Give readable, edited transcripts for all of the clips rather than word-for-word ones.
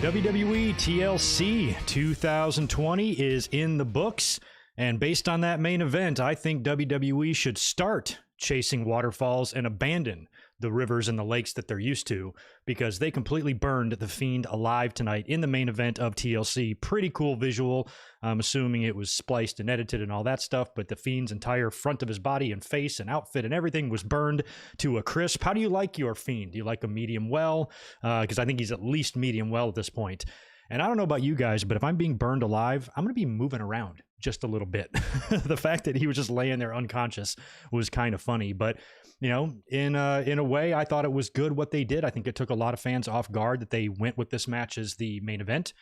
WWE TLC 2020 is in the books, and based on that main event, I think WWE should start chasing waterfalls and abandon the rivers and the lakes that they're used to, because they completely burned the Fiend alive tonight in the main event of TLC. Pretty cool visual. I'm assuming it was spliced and edited and all that stuff, but the Fiend's entire front of his body and face and outfit and everything was burned to a crisp. How do you like your Fiend? Do you like a medium well? Because I think he's at least medium well at this point. And I don't know about you guys, but if I'm being burned alive, I'm going to be moving around just a little bit. The fact that he was just laying there unconscious was kind of funny. But, you know, in a way, I thought it was good what they did. I think it took a lot of fans off guard that they went with this match as the main event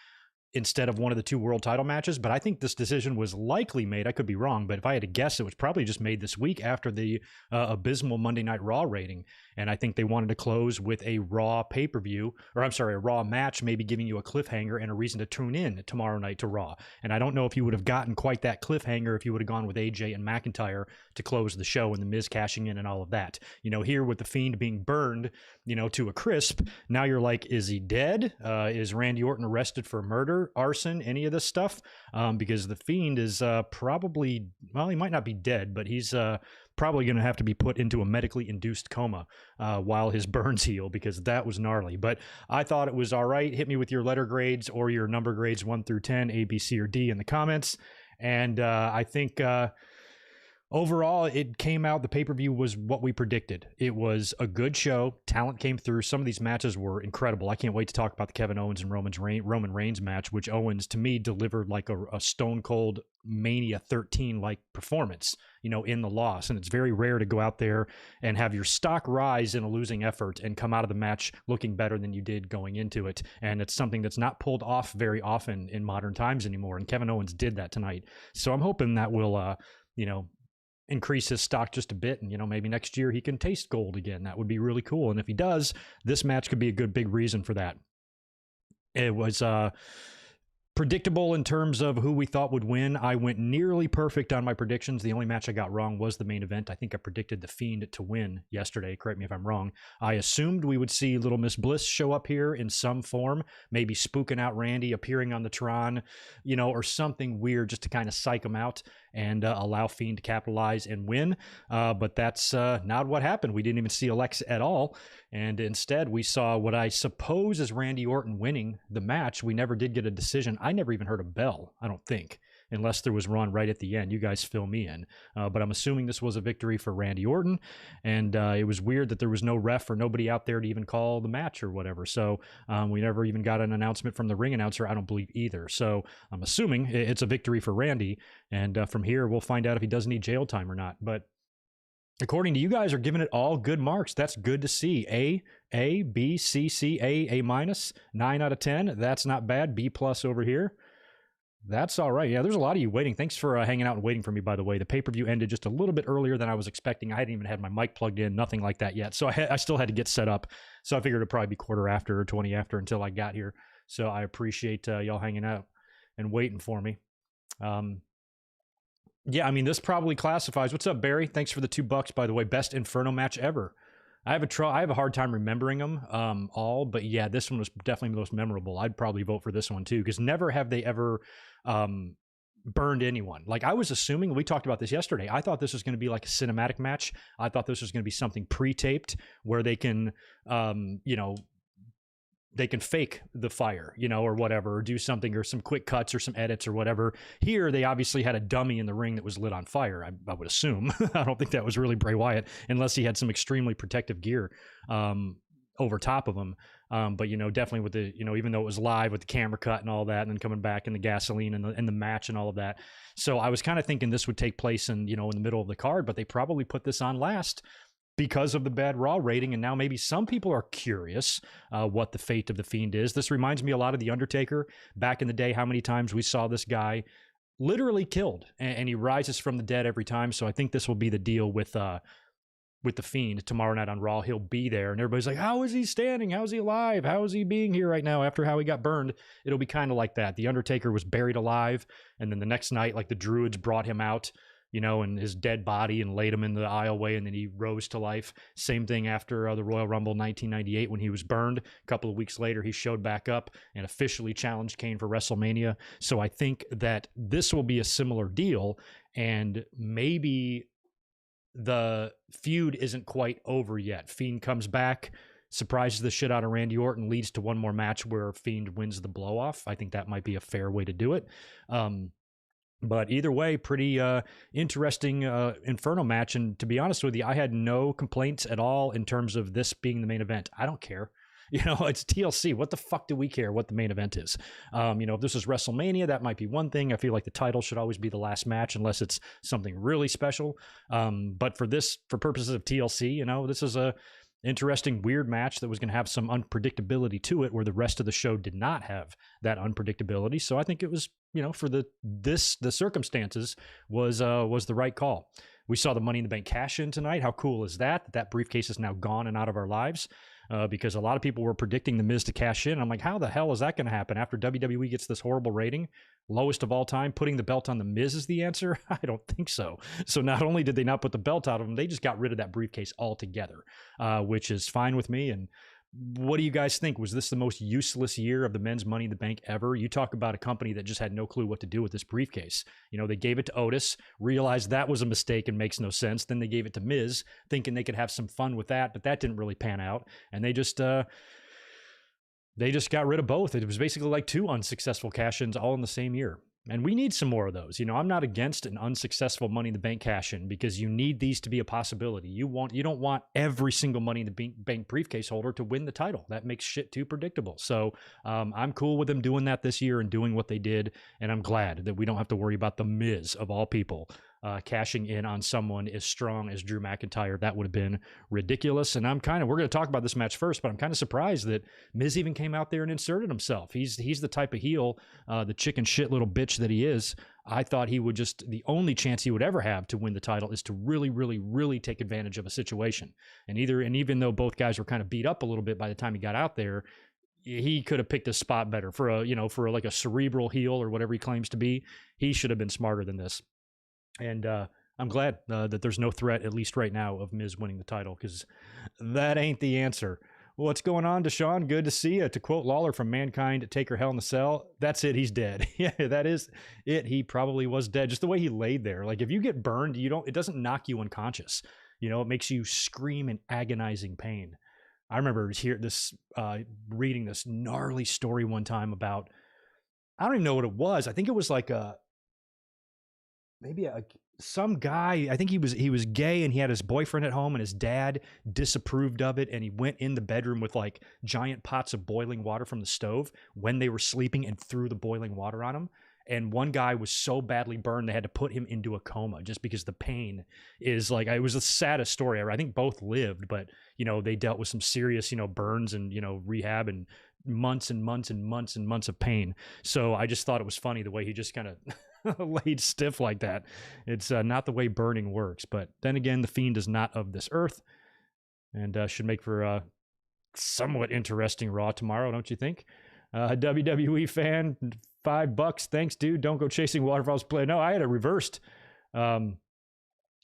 instead of one of the two world title matches. But I think this decision was likely made. I could be wrong, but if I had to guess, it was probably just made this week after the abysmal Monday Night Raw rating. And I think they wanted to close with a Raw pay-per-view, or I'm sorry, a Raw match, maybe giving you a cliffhanger and a reason to tune in tomorrow night to Raw. And I don't know if you would have gotten quite that cliffhanger if you would have gone with AJ and McIntyre to close the show and the Miz cashing in and all of that. You know, here with the Fiend being burned, you know, to a crisp, now you're like, is he dead? Is Randy Orton arrested for murder, arson, any of this stuff? Because the Fiend is probably, well, he might not be dead, but he's probably going to have to be put into a medically induced coma while his burns heal, because that was gnarly. But I thought it was all right. Hit me with your letter grades or your number grades 1 through 10, A, B, C, or D in the comments. And I think overall, it came out, the pay-per-view was what we predicted. It was a good show. Talent came through. Some of these matches were incredible. I can't wait to talk about the Kevin Owens and Roman Reigns match, which Owens, to me, delivered like a Stone Cold Mania 13-like performance, you know, in the loss. And it's very rare to go out there and have your stock rise in a losing effort and come out of the match looking better than you did going into it. And it's something that's not pulled off very often in modern times anymore. And Kevin Owens did that tonight. So I'm hoping that will, you know, increase his stock just a bit, and, you know, maybe next year he can taste gold again. That would be really cool. And if he does, this match could be a good big reason for that. It was predictable in terms of who we thought would win. I went nearly perfect on my predictions. The only match I got wrong was the main event. I think I predicted the Fiend to win yesterday. Correct me if I'm wrong. I assumed we would see Little Miss Bliss show up here in some form, maybe spooking out Randy, appearing on the Tron, you know, or something weird just to kind of psych him out and allow Fiend to capitalize and win. But that's not what happened. We didn't even see Alexa at all. And instead, we saw what I suppose is Randy Orton winning the match. We never did get a decision. I never even heard a bell, I don't think, unless there was one right at the end. You guys fill me in. But I'm assuming this was a victory for Randy Orton. And it was weird that there was no ref or nobody out there to even call the match or whatever. So we never even got an announcement from the ring announcer, I don't believe either. So I'm assuming it's a victory for Randy. And from here, we'll find out if he does need jail time or not. But according to you guys, are giving it all good marks. That's good to see. A, B, C, C, A minus, 9 out of 10. That's not bad. B plus over here. That's all right. Yeah, there's a lot of you waiting. Thanks for hanging out and waiting for me, by the way. The pay-per-view ended just a little bit earlier than I was expecting. I hadn't even had my mic plugged in, nothing like that yet. So I still had to get set up. So I figured it'd probably be quarter after or 20 after until I got here. So I appreciate y'all hanging out and waiting for me. Yeah, I mean, this probably classifies. What's up, Barry? Thanks for the $2, by the way. Best Inferno match ever. I have a hard time remembering them all, but yeah, this one was definitely the most memorable. I'd probably vote for this one too, because never have they ever burned anyone. Like, I was assuming, we talked about this yesterday, I thought this was going to be like a cinematic match. I thought this was going to be something pre-taped where they can, you know, they can fake the fire, you know, or whatever, or do something, or some quick cuts or some edits or whatever. Here, they obviously had a dummy in the ring that was lit on fire, I would assume. I don't think that was really Bray Wyatt, unless he had some extremely protective gear over top of him. But, you know, definitely with the, you know, even though it was live with the camera cut and all that, and then coming back and the gasoline and the match and all of that. So I was kind of thinking this would take place in, you know, in the middle of the card, but they probably put this on last because of the bad Raw rating, and now maybe some people are curious what the fate of the Fiend is. This reminds me a lot of The Undertaker. Back in the day, how many times we saw this guy literally killed, and he rises from the dead every time. So I think this will be the deal with the Fiend tomorrow night on Raw. He'll be there, and everybody's like, how is he standing? How is he alive? How is he being here right now after how he got burned? It'll be kind of like that. The Undertaker was buried alive, and then the next night, like, the Druids brought him out, and his dead body and laid him in the aisleway, and then he rose to life. Same thing after the Royal Rumble 1998 when he was burned. A couple of weeks later, he showed back up and officially challenged Kane for WrestleMania. So I think that this will be a similar deal, and maybe the feud isn't quite over yet. Fiend comes back, surprises the shit out of Randy Orton, leads to one more match where Fiend wins the blow-off. I think that might be a fair way to do it. But either way, pretty interesting Inferno match. And to be honest with you, I had no complaints at all in terms of this being the main event. I don't care. It's TLC. What the fuck do we care what the main event is? If this is WrestleMania, that might be one thing. I feel like the title should always be the last match unless it's something really special. But for purposes of TLC, this is a interesting, weird match that was going to have some unpredictability to it, where the rest of the show did not have that unpredictability. So I think it was, for the circumstances was the right call. We saw the Money in the Bank cash in tonight. How cool is that? That briefcase is now gone and out of our lives, because a lot of people were predicting The Miz to cash in. I'm like, how the hell is that going to happen after WWE gets this horrible rating? Lowest of all time, putting the belt on The Miz is the answer? I don't think so. So not only did they not put the belt out of him, they just got rid of that briefcase altogether, which is fine with me. And what do you guys think? Was this the most useless year of the men's Money in the Bank ever? You talk about a company that just had no clue what to do with this briefcase. They gave it to Otis, realized that was a mistake and makes no sense. Then they gave it to Miz, thinking they could have some fun with that, but that didn't really pan out. And they just got rid of both. It was basically like two unsuccessful cash-ins all in the same year. And we need some more of those. I'm not against an unsuccessful Money in the Bank cash-in, because you need these to be a possibility. You don't want every single Money in the Bank briefcase holder to win the title. That makes shit too predictable. So I'm cool with them doing that this year and doing what they did. And I'm glad that we don't have to worry about The Miz, of all people, cashing in on someone as strong as Drew McIntyre. That would have been ridiculous. And we're going to talk about this match first, but I'm kind of surprised that Miz even came out there and inserted himself. He's the type of heel, the chicken shit little bitch that he is. I thought the only chance he would ever have to win the title is to really, really, really take advantage of a situation. And even though both guys were kind of beat up a little bit by the time he got out there, he could have picked a spot better for a cerebral heel or whatever he claims to be. He should have been smarter than this. And I'm glad that there's no threat, at least right now, of Miz winning the title, because that ain't the answer. What's going on, Deshaun? Good to see you. To quote Lawler from Mankind, Taker Hell in the Cell, that's it. He's dead. Yeah, that is it. He probably was dead. Just the way he laid there. Like, if you get burned, it doesn't knock you unconscious. It makes you scream in agonizing pain. I remember reading this gnarly story one time about, I don't even know what it was. I think it was like some guy. I think he was gay, and he had his boyfriend at home, and his dad disapproved of it, and he went in the bedroom with like giant pots of boiling water from the stove when they were sleeping and threw the boiling water on him. And one guy was so badly burned they had to put him into a coma just because the pain is like, it was the saddest story ever. I think both lived, but they dealt with some serious burns and rehab and months and months and months and months of pain. So I just thought it was funny the way he just kind of laid stiff like that. It's not the way burning works. But then again, the Fiend is not of this earth, and should make for a somewhat interesting Raw tomorrow, don't you think? WWE fan, $5. Thanks, dude. Don't go chasing waterfalls. Play. No, I had it reversed.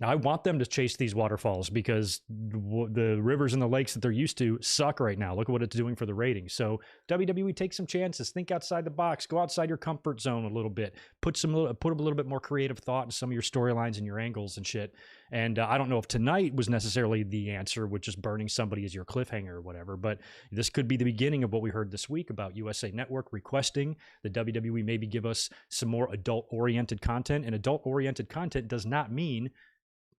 I want them to chase these waterfalls, because the rivers and the lakes that they're used to suck right now. Look at what it's doing for the ratings. So WWE, take some chances. Think outside the box. Go outside your comfort zone a little bit. Put a little bit more creative thought in some of your storylines and your angles and shit. And I don't know if tonight was necessarily the answer with just burning somebody as your cliffhanger or whatever, but this could be the beginning of what we heard this week about USA Network requesting the WWE maybe give us some more adult-oriented content. And adult-oriented content does not mean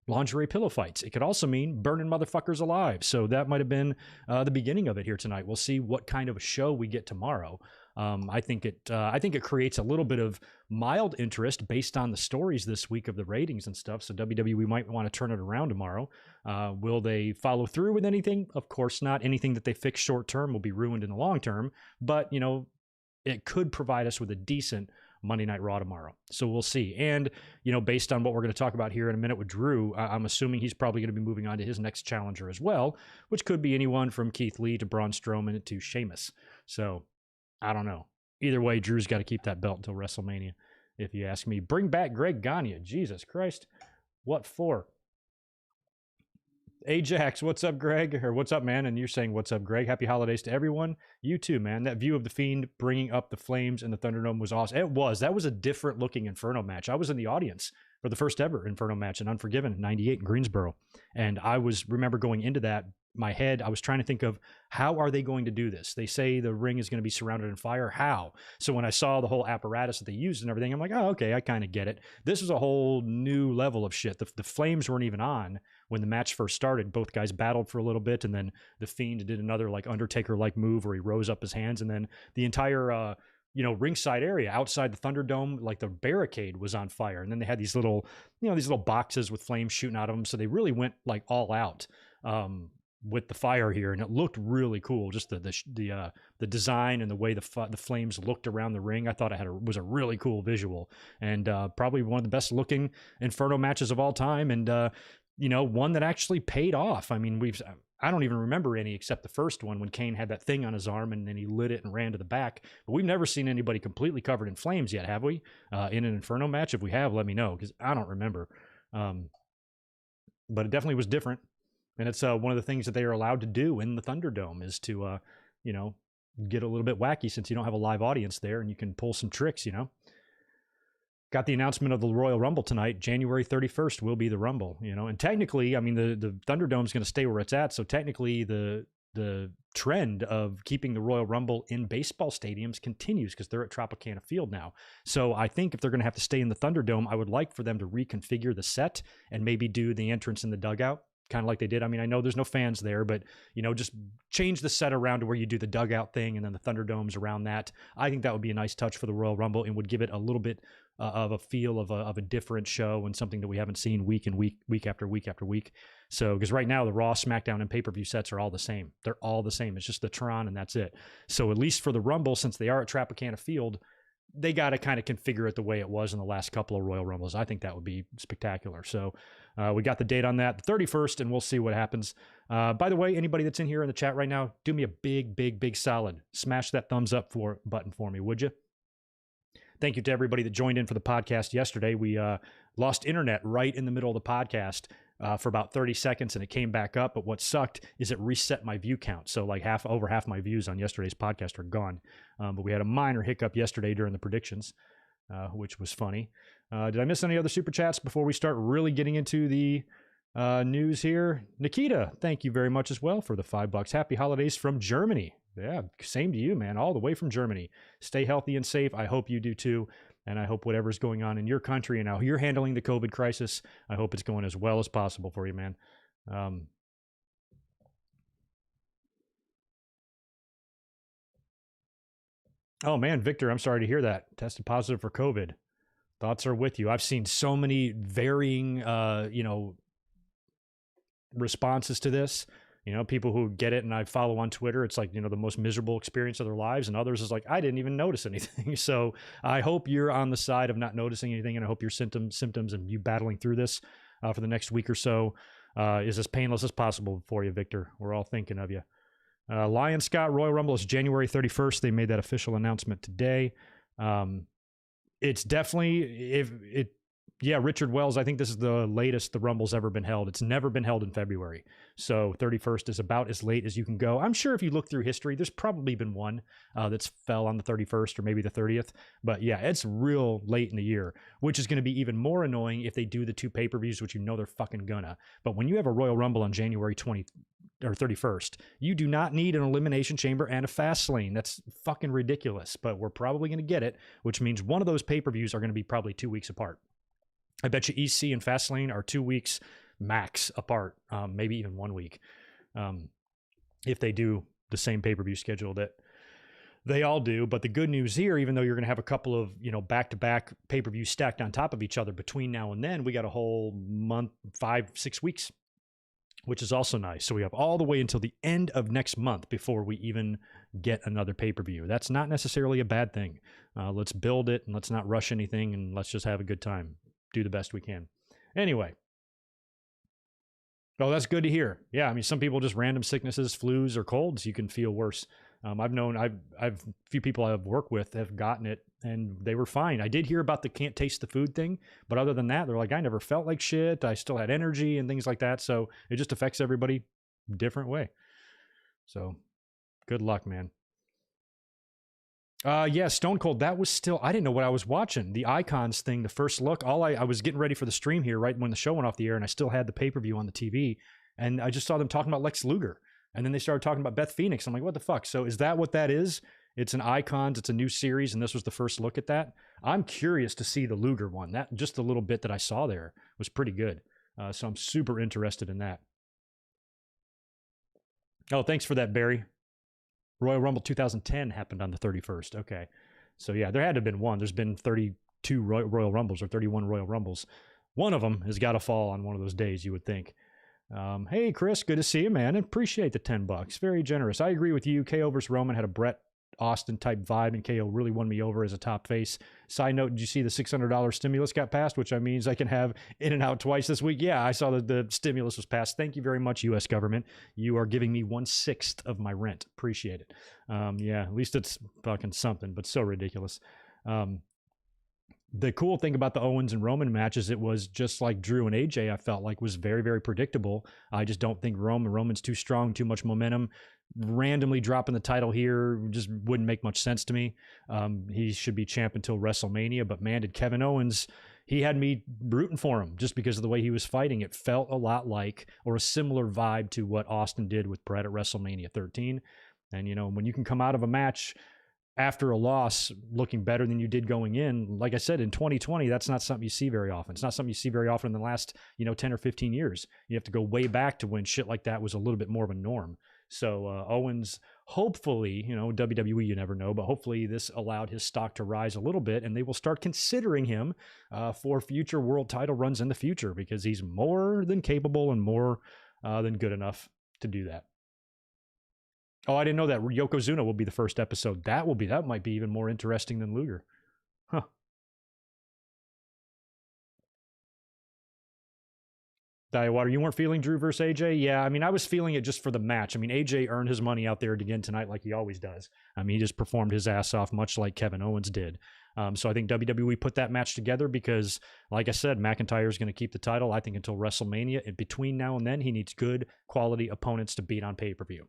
lingerie pillow fights. It could also mean burning motherfuckers alive. So that might have been the beginning of it here tonight. We'll see what kind of a show we get tomorrow. I think it creates a little bit of mild interest based on the stories this week of the ratings and stuff. So WWE might want to turn it around tomorrow. Will they follow through with anything? Of course not. Anything that they fix short term will be ruined in the long term. But it could provide us with a decent Monday Night Raw tomorrow. So we'll see. And, based on what we're going to talk about here in a minute with Drew, I'm assuming he's probably going to be moving on to his next challenger as well, which could be anyone from Keith Lee to Braun Strowman to Sheamus. So I don't know. Either way, Drew's got to keep that belt until WrestleMania, if you ask me. Bring back Greg Gagne. Jesus Christ. What for? Ajax, what's up, Greg? Or what's up, man? And you're saying, what's up, Greg? Happy holidays to everyone. You too, man. That view of the Fiend bringing up the flames in the Thunderdome was awesome. It was. That was a different looking Inferno match. I was in the audience for the first ever Inferno match in Unforgiven in 98 in Greensboro. And remember going into that, my head, I was trying to think of, how are they going to do this? They say the ring is going to be surrounded in fire. How? So when I saw the whole apparatus that they used and everything, I'm like, oh, okay, I kind of get it. This was a whole new level of shit. The flames weren't even on when the match first started. Both guys battled for a little bit, and then the Fiend did another like Undertaker-like move where he rose up his hands, and then the entire ringside area outside the Thunderdome, like the barricade was on fire. And then they had these little boxes with flames shooting out of them. So they really went like all out with the fire here, and it looked really cool. Just the design and the way the flames looked around the ring, I thought was a really cool visual, and probably one of the best looking Inferno matches of all time, and one that actually paid off. I mean, I don't even remember any except the first one when Kane had that thing on his arm and then he lit it and ran to the back. But we've never seen anybody completely covered in flames yet, have we? In an Inferno match? If we have, let me know, because I don't remember. But it definitely was different. And it's one of the things that they are allowed to do in the Thunderdome is to, get a little bit wacky since you don't have a live audience there and you can pull some tricks, Got the announcement of the Royal Rumble tonight. January 31st will be the Rumble, and technically, I mean, the Thunderdome is going to stay where it's at. So technically the trend of keeping the Royal Rumble in baseball stadiums continues because they're at Tropicana Field now. So I think if they're going to have to stay in the Thunderdome, I would like for them to reconfigure the set and maybe do the entrance in the dugout, kind of like they did. I mean, I know there's no fans there, but, just change the set around to where you do the dugout thing and then the Thunderdome's around that. I think that would be a nice touch for the Royal Rumble and would give it a little bit of a feel of a different show and something that we haven't seen week after week after week. So, because right now the Raw, SmackDown, and pay-per-view sets are all the same. They're all the same. It's just the Tron and that's it. So at least for the Rumble, since they are at Tropicana Field, they got to kind of configure it the way it was in the last couple of Royal Rumbles. I think that would be spectacular. So we got the date on that, the 31st, and we'll see what happens. By the way, anybody that's in here in the chat right now, do me a big solid. Smash that thumbs up button for me, would you? Thank you to everybody that joined in for the podcast yesterday. We lost internet right in the middle of the podcast for about 30 seconds, and it came back up. But what sucked is it reset my view count. So like over half my views on yesterday's podcast are gone. But we had a minor hiccup yesterday during the predictions, which was funny. Did I miss any other super chats before we start really getting into the news here? Nikita, thank you very much as well for the $5. Happy holidays from Germany. Yeah, same to you, man, all the way from Germany. Stay healthy and safe. I hope you do too. And I hope whatever's going on in your country and how you're handling the COVID crisis, I hope it's going as well as possible for you, man. Oh, man, Victor, I'm sorry to hear that. Tested positive for COVID. Thoughts are with you. I've seen so many varying, responses to this. People who get it and I follow on Twitter, it's like, the most miserable experience of their lives. And others is like, I didn't even notice anything. So I hope you're on the side of not noticing anything. And I hope your symptoms and you battling through this for the next week or so is as painless as possible for you, Victor. We're all thinking of you. Lion Scott, Royal Rumble is January 31st. They made that official announcement today. It's definitely, Richard Wells, I think this is the latest the Rumble's ever been held. It's never been held in February. So 31st is about as late as you can go. I'm sure if you look through history, there's probably been one that's fell on the 31st or maybe the 30th. But yeah, it's real late in the year, which is going to be even more annoying if they do the two pay-per-views, which they're fucking gonna. But when you have a Royal Rumble on January 20th or 31st, you do not need an Elimination Chamber and a Fastlane. That's fucking ridiculous. But we're probably going to get it, which means one of those pay-per-views are going to be probably 2 weeks apart. I bet you EC and Fastlane are 2 weeks max apart, maybe even 1 week, if they do the same pay-per-view schedule that they all do. But the good news here, even though you're going to have a couple of, back-to-back pay-per-views stacked on top of each other between now and then, we got a whole month, 5-6 weeks, which is also nice. So we have all the way until the end of next month before we even get another pay-per-view. That's not necessarily a bad thing. Let's build it and let's not rush anything and let's just have a good time. Do the best we can. Anyway. Oh, that's good to hear. Yeah, I mean, some people just random sicknesses, flus, or colds, you can feel worse. I've a few people I've worked with have gotten it and they were fine. I did hear about the can't taste the food thing, but other than that, they're like, I never felt like shit. I still had energy and things like that. So it just affects everybody different way. So good luck, man. Yeah, Stone Cold. That was still, I didn't know what I was watching. The Icons thing, the first look, I was getting ready for the stream here right when the show went off the air, and I still had the pay-per-view on the TV, and I just saw them talking about Lex Luger, and then they started talking about Beth Phoenix. I'm like, what the fuck? So is that what that is? It's an Icons, it's a new series, and this was the first look at that. I'm curious to see the Luger one. That just the little bit that I saw there was pretty good. So I'm super interested in that. Oh, thanks for that, Barry. Royal Rumble 2010 happened on the 31st. Okay. So yeah, there had to have been one. There's been 32 Royal Rumbles or 31 Royal Rumbles. One of them has got to fall on one of those days, you would think. Hey, Chris, good to see you, man. Appreciate the $10. Very generous. I agree with you. KO versus Roman had a Bret Austin type vibe, and KO really won me over as a top face. Side note, did you see the $600 stimulus got passed, which means I can have In and Out twice this week? Yeah, I saw that the stimulus was passed. Thank you very much, U.S. government. You are giving me 1/6 of my rent. Appreciate it. Yeah, at least it's fucking something, but so ridiculous. The cool thing about the Owens and Roman matches, it was just like Drew and AJ, I felt like was very, very predictable. I just don't think Roman's too strong, too much momentum. Randomly dropping the title here just wouldn't make much sense to me. He should be champ until WrestleMania, but man, did Kevin Owens, he had me rooting for him just because of the way he was fighting. It felt a lot like, or a similar vibe to what Austin did with Bret at WrestleMania 13. And, you know, when you can come out of a match after a loss looking better than you did going in, like I said, in 2020, that's not something you see very often. It's not something you see very often in the last, 10 or 15 years. You have to go way back to when shit like that was a little bit more of a norm. So Owens, hopefully, WWE, you never know, but hopefully this allowed his stock to rise a little bit, and they will start considering him for future world title runs in the future, because he's more than capable and more than good enough to do that. Oh, I didn't know that. Yokozuna will be the first episode. That might be even more interesting than Luger. Huh. Water, you weren't feeling Drew versus AJ? Yeah, I mean, I was feeling it just for the match. I mean, AJ earned his money out there again tonight like he always does. I mean, he just performed his ass off much like Kevin Owens did. So I think WWE put that match together because, like I said, McIntyre is going to keep the title, I think, until WrestleMania. And between now and then, he needs good quality opponents to beat on pay-per-view.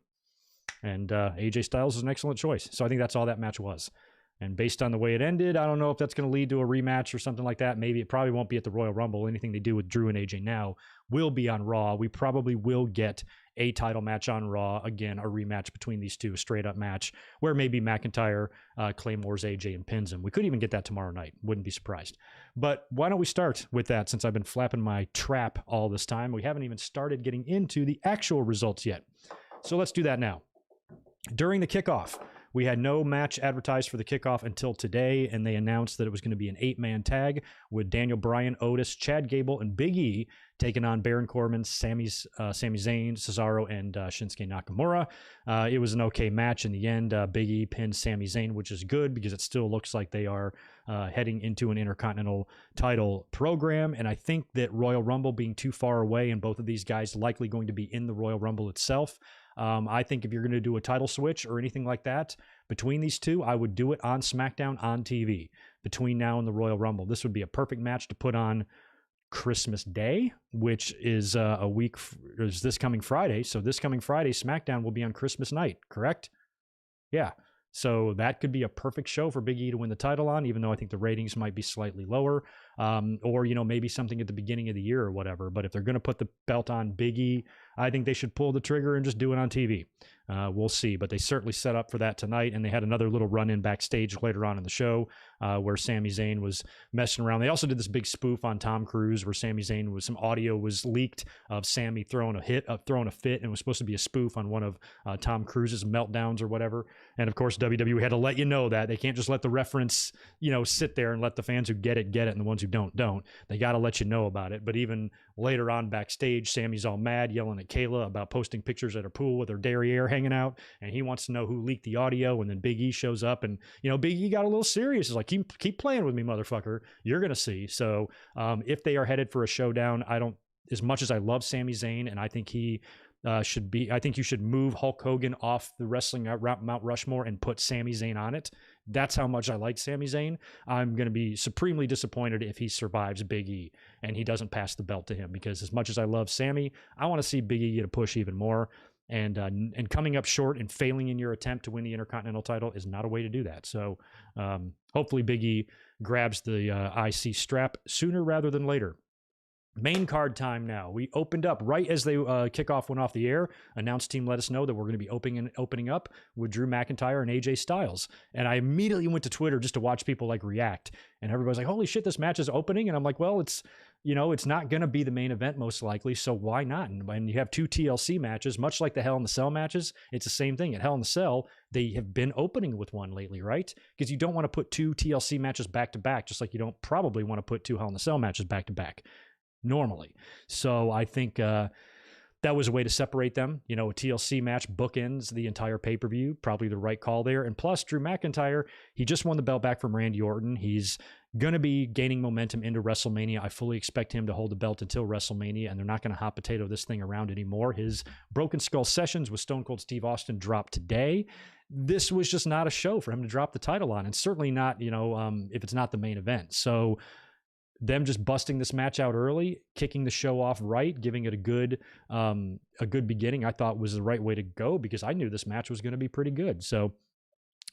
And AJ Styles is an excellent choice. So I think that's all that match was. And based on the way it ended, I don't know if that's going to lead to a rematch or something like that. Maybe it probably won't be at the Royal Rumble. Anything they do with Drew and AJ now will be on Raw. We probably will get a title match on Raw. Again, a rematch between these two, a straight up match where maybe McIntyre claymores AJ and pins him. We could even get that tomorrow night. Wouldn't be surprised. But why don't we start with that, since I've been flapping my trap all this time. We haven't even started getting into the actual results yet. So let's do that now. During the kickoff, we had no match advertised for the kickoff until today, and they announced that it was going to be an 8-man tag with Daniel Bryan, Otis, Chad Gable, and Big E taking on Baron Corbin, Sami Zayn, Cesaro, and Shinsuke Nakamura. It was an okay match in the end. Big E pinned Sami Zayn, which is good because it still looks like they are heading into an Intercontinental title program. And I think that Royal Rumble being too far away and both of these guys likely going to be in the Royal Rumble itself, I think if you're going to do a title switch or anything like that between these two, I would do it on SmackDown on TV between now and the Royal Rumble. This would be a perfect match to put on Christmas Day, which is a week, is this coming Friday. So this coming Friday, SmackDown will be on Christmas night, correct? Yeah. So that could be a perfect show for Big E to win the title on, even though I think the ratings might be slightly lower, or, maybe something at the beginning of the year or whatever. But if they're going to put the belt on Big E, I think they should pull the trigger and just do it on TV. We'll see. But they certainly set up for that tonight. And they had another little run in backstage later on in the show where Sami Zayn was messing around. They also did this big spoof on Tom Cruise where Sami Zayn some audio was leaked of Sami throwing a fit, and it was supposed to be a spoof on one of Tom Cruise's meltdowns or whatever. And of course, WWE had to let you know that. They can't just let the reference, sit there and let the fans who get it, and the ones who don't. They got to let you know about it. But even later on backstage, Sami's all mad, yelling at Kayla about posting pictures at her pool with her derriere hanging out, and he wants to know who leaked the audio. And then Big E shows up, and Big E got a little serious. He's like, keep playing with me, motherfucker. You're gonna see. So if they are headed for a showdown, as much as I love Sami Zayn, and I think he should be. I think you should move Hulk Hogan off the wrestling Mount Rushmore and put Sami Zayn on it. That's how much I like Sami Zayn. I'm going to be supremely disappointed if he survives Big E and he doesn't pass the belt to him, because as much as I love Sami, I want to see Big E get a push even more. And coming up short and failing in your attempt to win the Intercontinental title is not a way to do that. So hopefully Big E grabs the IC strap sooner rather than later. Main card time now. We opened up right as they kickoff went off the air. Announce team let us know that we're going to be opening up with Drew McIntyre and AJ Styles. And I immediately went to Twitter just to watch people like react. And everybody's like, holy shit, this match is opening. And I'm like, well, it's not going to be the main event most likely. So why not? And when you have 2 TLC matches, much like the Hell in the Cell matches, it's the same thing. At Hell in the Cell, they have been opening with one lately, right? Because you don't want to put 2 TLC matches back to back, just like you don't probably want to put 2 Hell in the Cell matches back to back normally. So I think that was a way to separate them. A TLC match bookends the entire pay-per-view, probably the right call there. And plus, Drew McIntyre, he just won the belt back from Randy Orton. He's going to be gaining momentum into WrestleMania. I fully expect him to hold the belt until WrestleMania, and they're not going to hot potato this thing around anymore. His Broken Skull sessions with Stone Cold Steve Austin dropped today. This was just not a show for him to drop the title on, and certainly not, if it's not the main event. So them just busting this match out early, kicking the show off right, giving it a good beginning, I thought was the right way to go, because I knew this match was going to be pretty good. So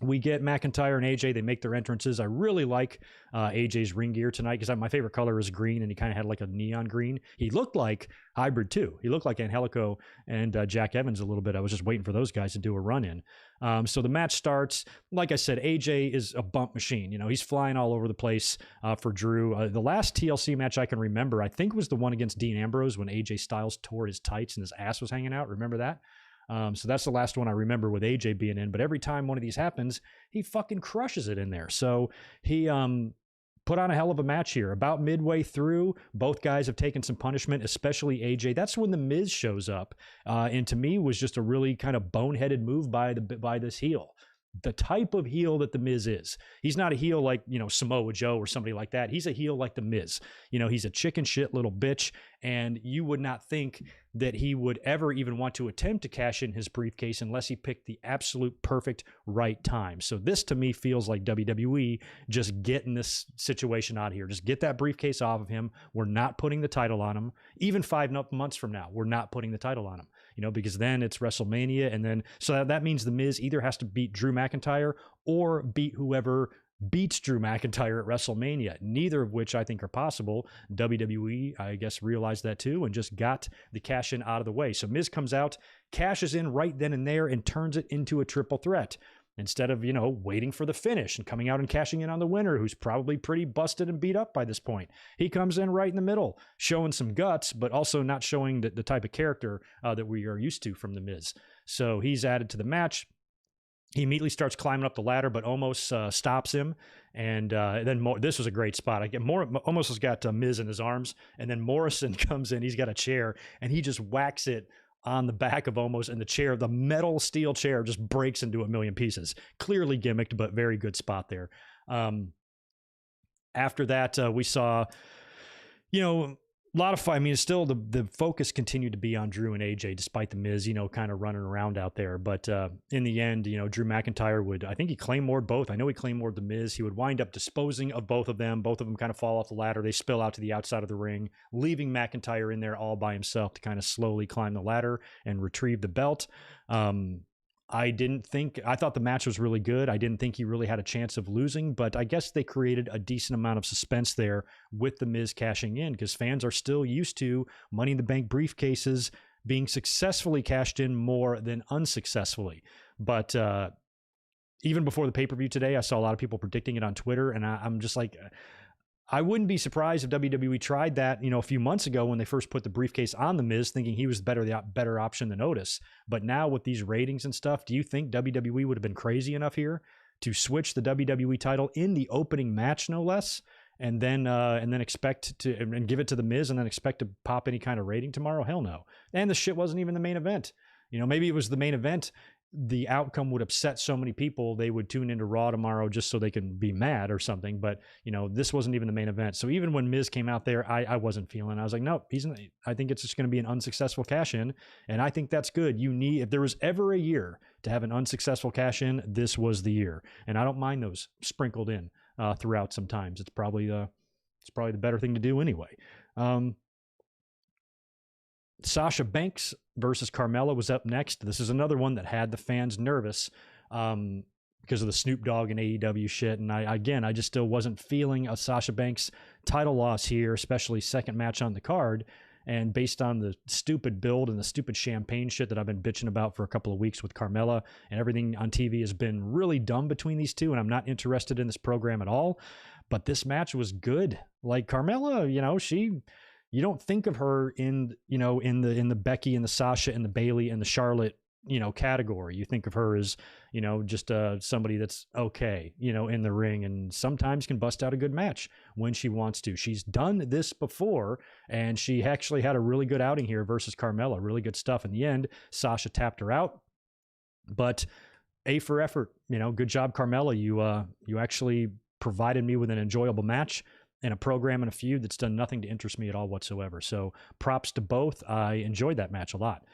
we get McIntyre and AJ. They make their entrances. I really like AJ's ring gear tonight, because my favorite color is green, and he kind of had like a neon green. He looked like hybrid too. He looked like Angelico and Jack Evans a little bit. I was just waiting for those guys to do a run-in. So the match starts. Like I said, AJ is a bump machine. He's flying all over the place for Drew. The last TLC match I can remember, I think, was the one against Dean Ambrose when AJ Styles tore his tights and his ass was hanging out. Remember that? So that's the last one I remember with AJ being in. But every time one of these happens, he fucking crushes it in there. So he put on a hell of a match here. About midway through, both guys have taken some punishment, especially AJ. That's when The Miz shows up. And to me, was just a really kind of boneheaded move by this heel. The type of heel that The Miz is. He's not a heel like, Samoa Joe or somebody like that. He's a heel like The Miz. He's a chicken shit little bitch, and you would not think that he would ever even want to attempt to cash in his briefcase unless he picked the absolute perfect right time. So this to me feels like WWE just getting this situation out of here. Just get that briefcase off of him. We're not putting the title on him. Even 5 months from now, we're not putting the title on him. Because then it's WrestleMania, and then so that means The Miz either has to beat Drew McIntyre or beat whoever beats Drew McIntyre at WrestleMania, neither of which I think are possible. WWE, I guess, realized that too and just got the cash in out of the way. So Miz comes out, cashes in right then and there, and turns it into a triple threat. Instead of, waiting for the finish and coming out and cashing in on the winner, who's probably pretty busted and beat up by this point. He comes in right in the middle, showing some guts, but also not showing the type of character that we are used to from The Miz. So he's added to the match. He immediately starts climbing up the ladder, but almost stops him. And then this was a great spot. Almost has got Miz in his arms, and then Morrison comes in. He's got a chair, and he just whacks it on the back of Omos, and the chair, the metal steel chair, just breaks into a million pieces. Clearly gimmicked, but very good spot there. After that, we saw, a lot of fight. Still the focus continued to be on Drew and AJ, despite The Miz, kind of running around out there. But in the end, Drew McIntyre I think he claymor'd both. I know he claymor'd The Miz. He would wind up disposing of both of them. Both of them kind of fall off the ladder. They spill out to the outside of the ring, leaving McIntyre in there all by himself to kind of slowly climb the ladder and retrieve the belt. I thought the match was really good. I didn't think he really had a chance of losing, but I guess they created a decent amount of suspense there with The Miz cashing in, because fans are still used to Money in the Bank briefcases being successfully cashed in more than unsuccessfully. But even before the pay-per-view today, I saw a lot of people predicting it on Twitter, and I'm just like, I wouldn't be surprised if WWE tried that, a few months ago when they first put the briefcase on The Miz, thinking he was the better option than Otis. But now with these ratings and stuff, do you think WWE would have been crazy enough here to switch the WWE title in the opening match, no less, and then expect to and give it to The Miz and then expect to pop any kind of rating tomorrow? Hell no. And the shit wasn't even the main event. Maybe it was the main event the outcome would upset so many people they would tune into Raw tomorrow just so they can be mad or something. But this wasn't even the main event. So even when Miz came out there, I wasn't feeling. I was like, nope, I think it's just going to be an unsuccessful cash in, and I think that's good. If there was ever a year to have an unsuccessful cash in, this was the year, and I don't mind those sprinkled in throughout. Sometimes it's probably the better thing to do anyway. Sasha Banks versus Carmela was up next. This is another one that had the fans nervous because of the Snoop Dogg and AEW shit. And I just still wasn't feeling a Sasha Banks title loss here, especially second match on the card. And based on the stupid build and the stupid champagne shit that I've been bitching about for a couple of weeks with Carmela, and everything on TV has been really dumb between these two, and I'm not interested in this program at all. But this match was good. Like Carmela, you don't think of her in the Becky and the Sasha and the Bailey and the Charlotte, category. You think of her as, just somebody that's okay, in the ring, and sometimes can bust out a good match when she wants to. She's done this before, and she actually had a really good outing here versus Carmela. Really good stuff. In the end, Sasha tapped her out, but A for effort. Good job, Carmela. You actually provided me with an enjoyable match in a program and a feud that's done nothing to interest me at all whatsoever. So props to both. I enjoyed that match a lot.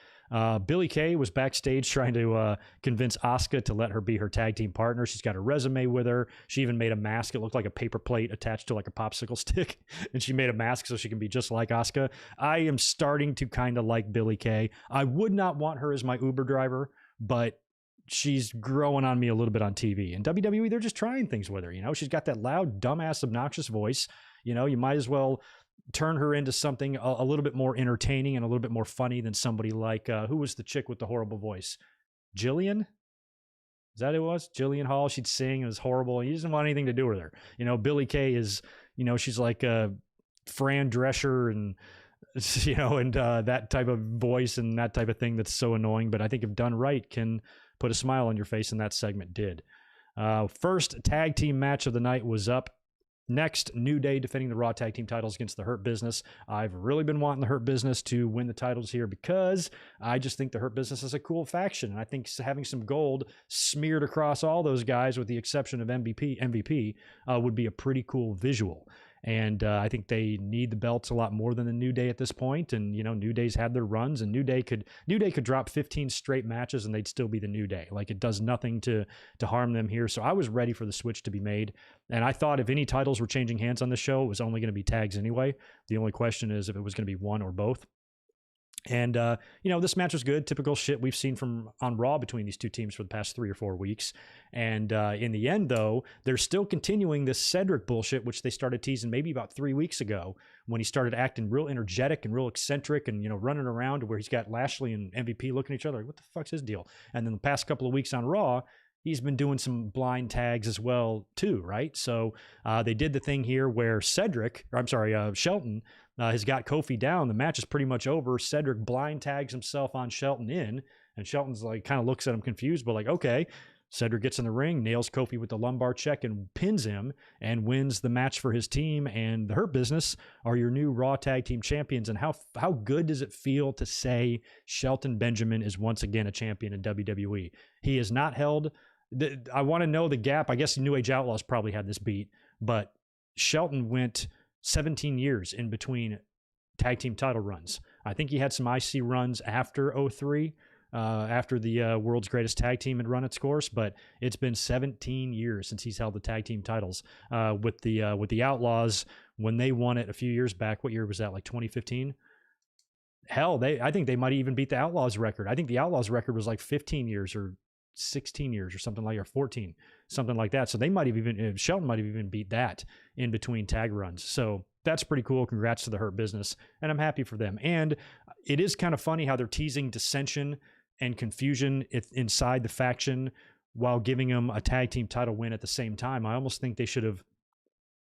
Billie Kay was backstage trying to convince Asuka to let her be her tag team partner. She's got her resume with her. She even made a mask. It looked like a paper plate attached to like a popsicle stick. And she made a mask so she can be just like Asuka. I am starting to kind of like Billie Kay. I would not want her as my Uber driver, but she's growing on me a little bit on TV. And WWE, they're just trying things with her. She's got that loud, dumbass, obnoxious voice. You might as well turn her into something a little bit more entertaining and a little bit more funny than somebody like, who was the chick with the horrible voice? Jillian? Is that who it was? Jillian Hall. She'd sing. It was horrible. You didn't want anything to do with her. Billie Kay is, she's like Fran Drescher and, and that type of voice and that type of thing that's so annoying. But I think if done right, can put a smile on your face, and that segment did. First tag team match of the night was up. Next, New Day defending the Raw Tag Team titles against the Hurt Business. I've really been wanting the Hurt Business to win the titles here because I just think the Hurt Business is a cool faction. And I think having some gold smeared across all those guys, with the exception of MVP, would be a pretty cool visual. And I think they need the belts a lot more than the New Day at this point. And, New Day's had their runs, and New Day could drop 15 straight matches and they'd still be the New Day. Like, it does nothing to harm them here. So I was ready for the switch to be made. And I thought if any titles were changing hands on the show, it was only going to be tags anyway. The only question is if it was going to be one or both. And, this match was good. Typical shit we've seen on Raw between these two teams for the past 3 or 4 weeks. And in the end, though, they're still continuing this Cedric bullshit, which they started teasing maybe about 3 weeks ago when he started acting real energetic and real eccentric and, running around where he's got Lashley and MVP looking at each other like, what the fuck's his deal? And then the past couple of weeks on Raw, he's been doing some blind tags as well, too, right? So they did the thing here where Shelton has got Kofi down. The match is pretty much over. Cedric blind tags himself on Shelton in, and Shelton's like, kind of looks at him confused, but like, okay. Cedric gets in the ring, nails Kofi with the lumbar check and pins him and wins the match for his team. And the Hurt Business are your new Raw Tag Team champions. And how good does it feel to say Shelton Benjamin is once again a champion in WWE? He is not held. I want to know the gap. I guess New Age Outlaws probably had this beat, but Shelton went 17 years in between tag team title runs. I think he had some IC runs after 03. After the World's Greatest Tag Team had run its course, but it's been 17 years since he's held the tag team titles with the Outlaws when they won it a few years back. What year was that? Like 2015? Hell, I think they might even beat the Outlaws record. I think the Outlaws record was like 15 years or 16 years or something like, or 14, something like that. So they might have even, Shelton might have even beat that in between tag runs. So that's pretty cool. Congrats to the Hurt Business, and I'm happy for them. And it is kind of funny how they're teasing dissension and confusion inside the faction while giving them a tag team title win at the same time. I almost think they should have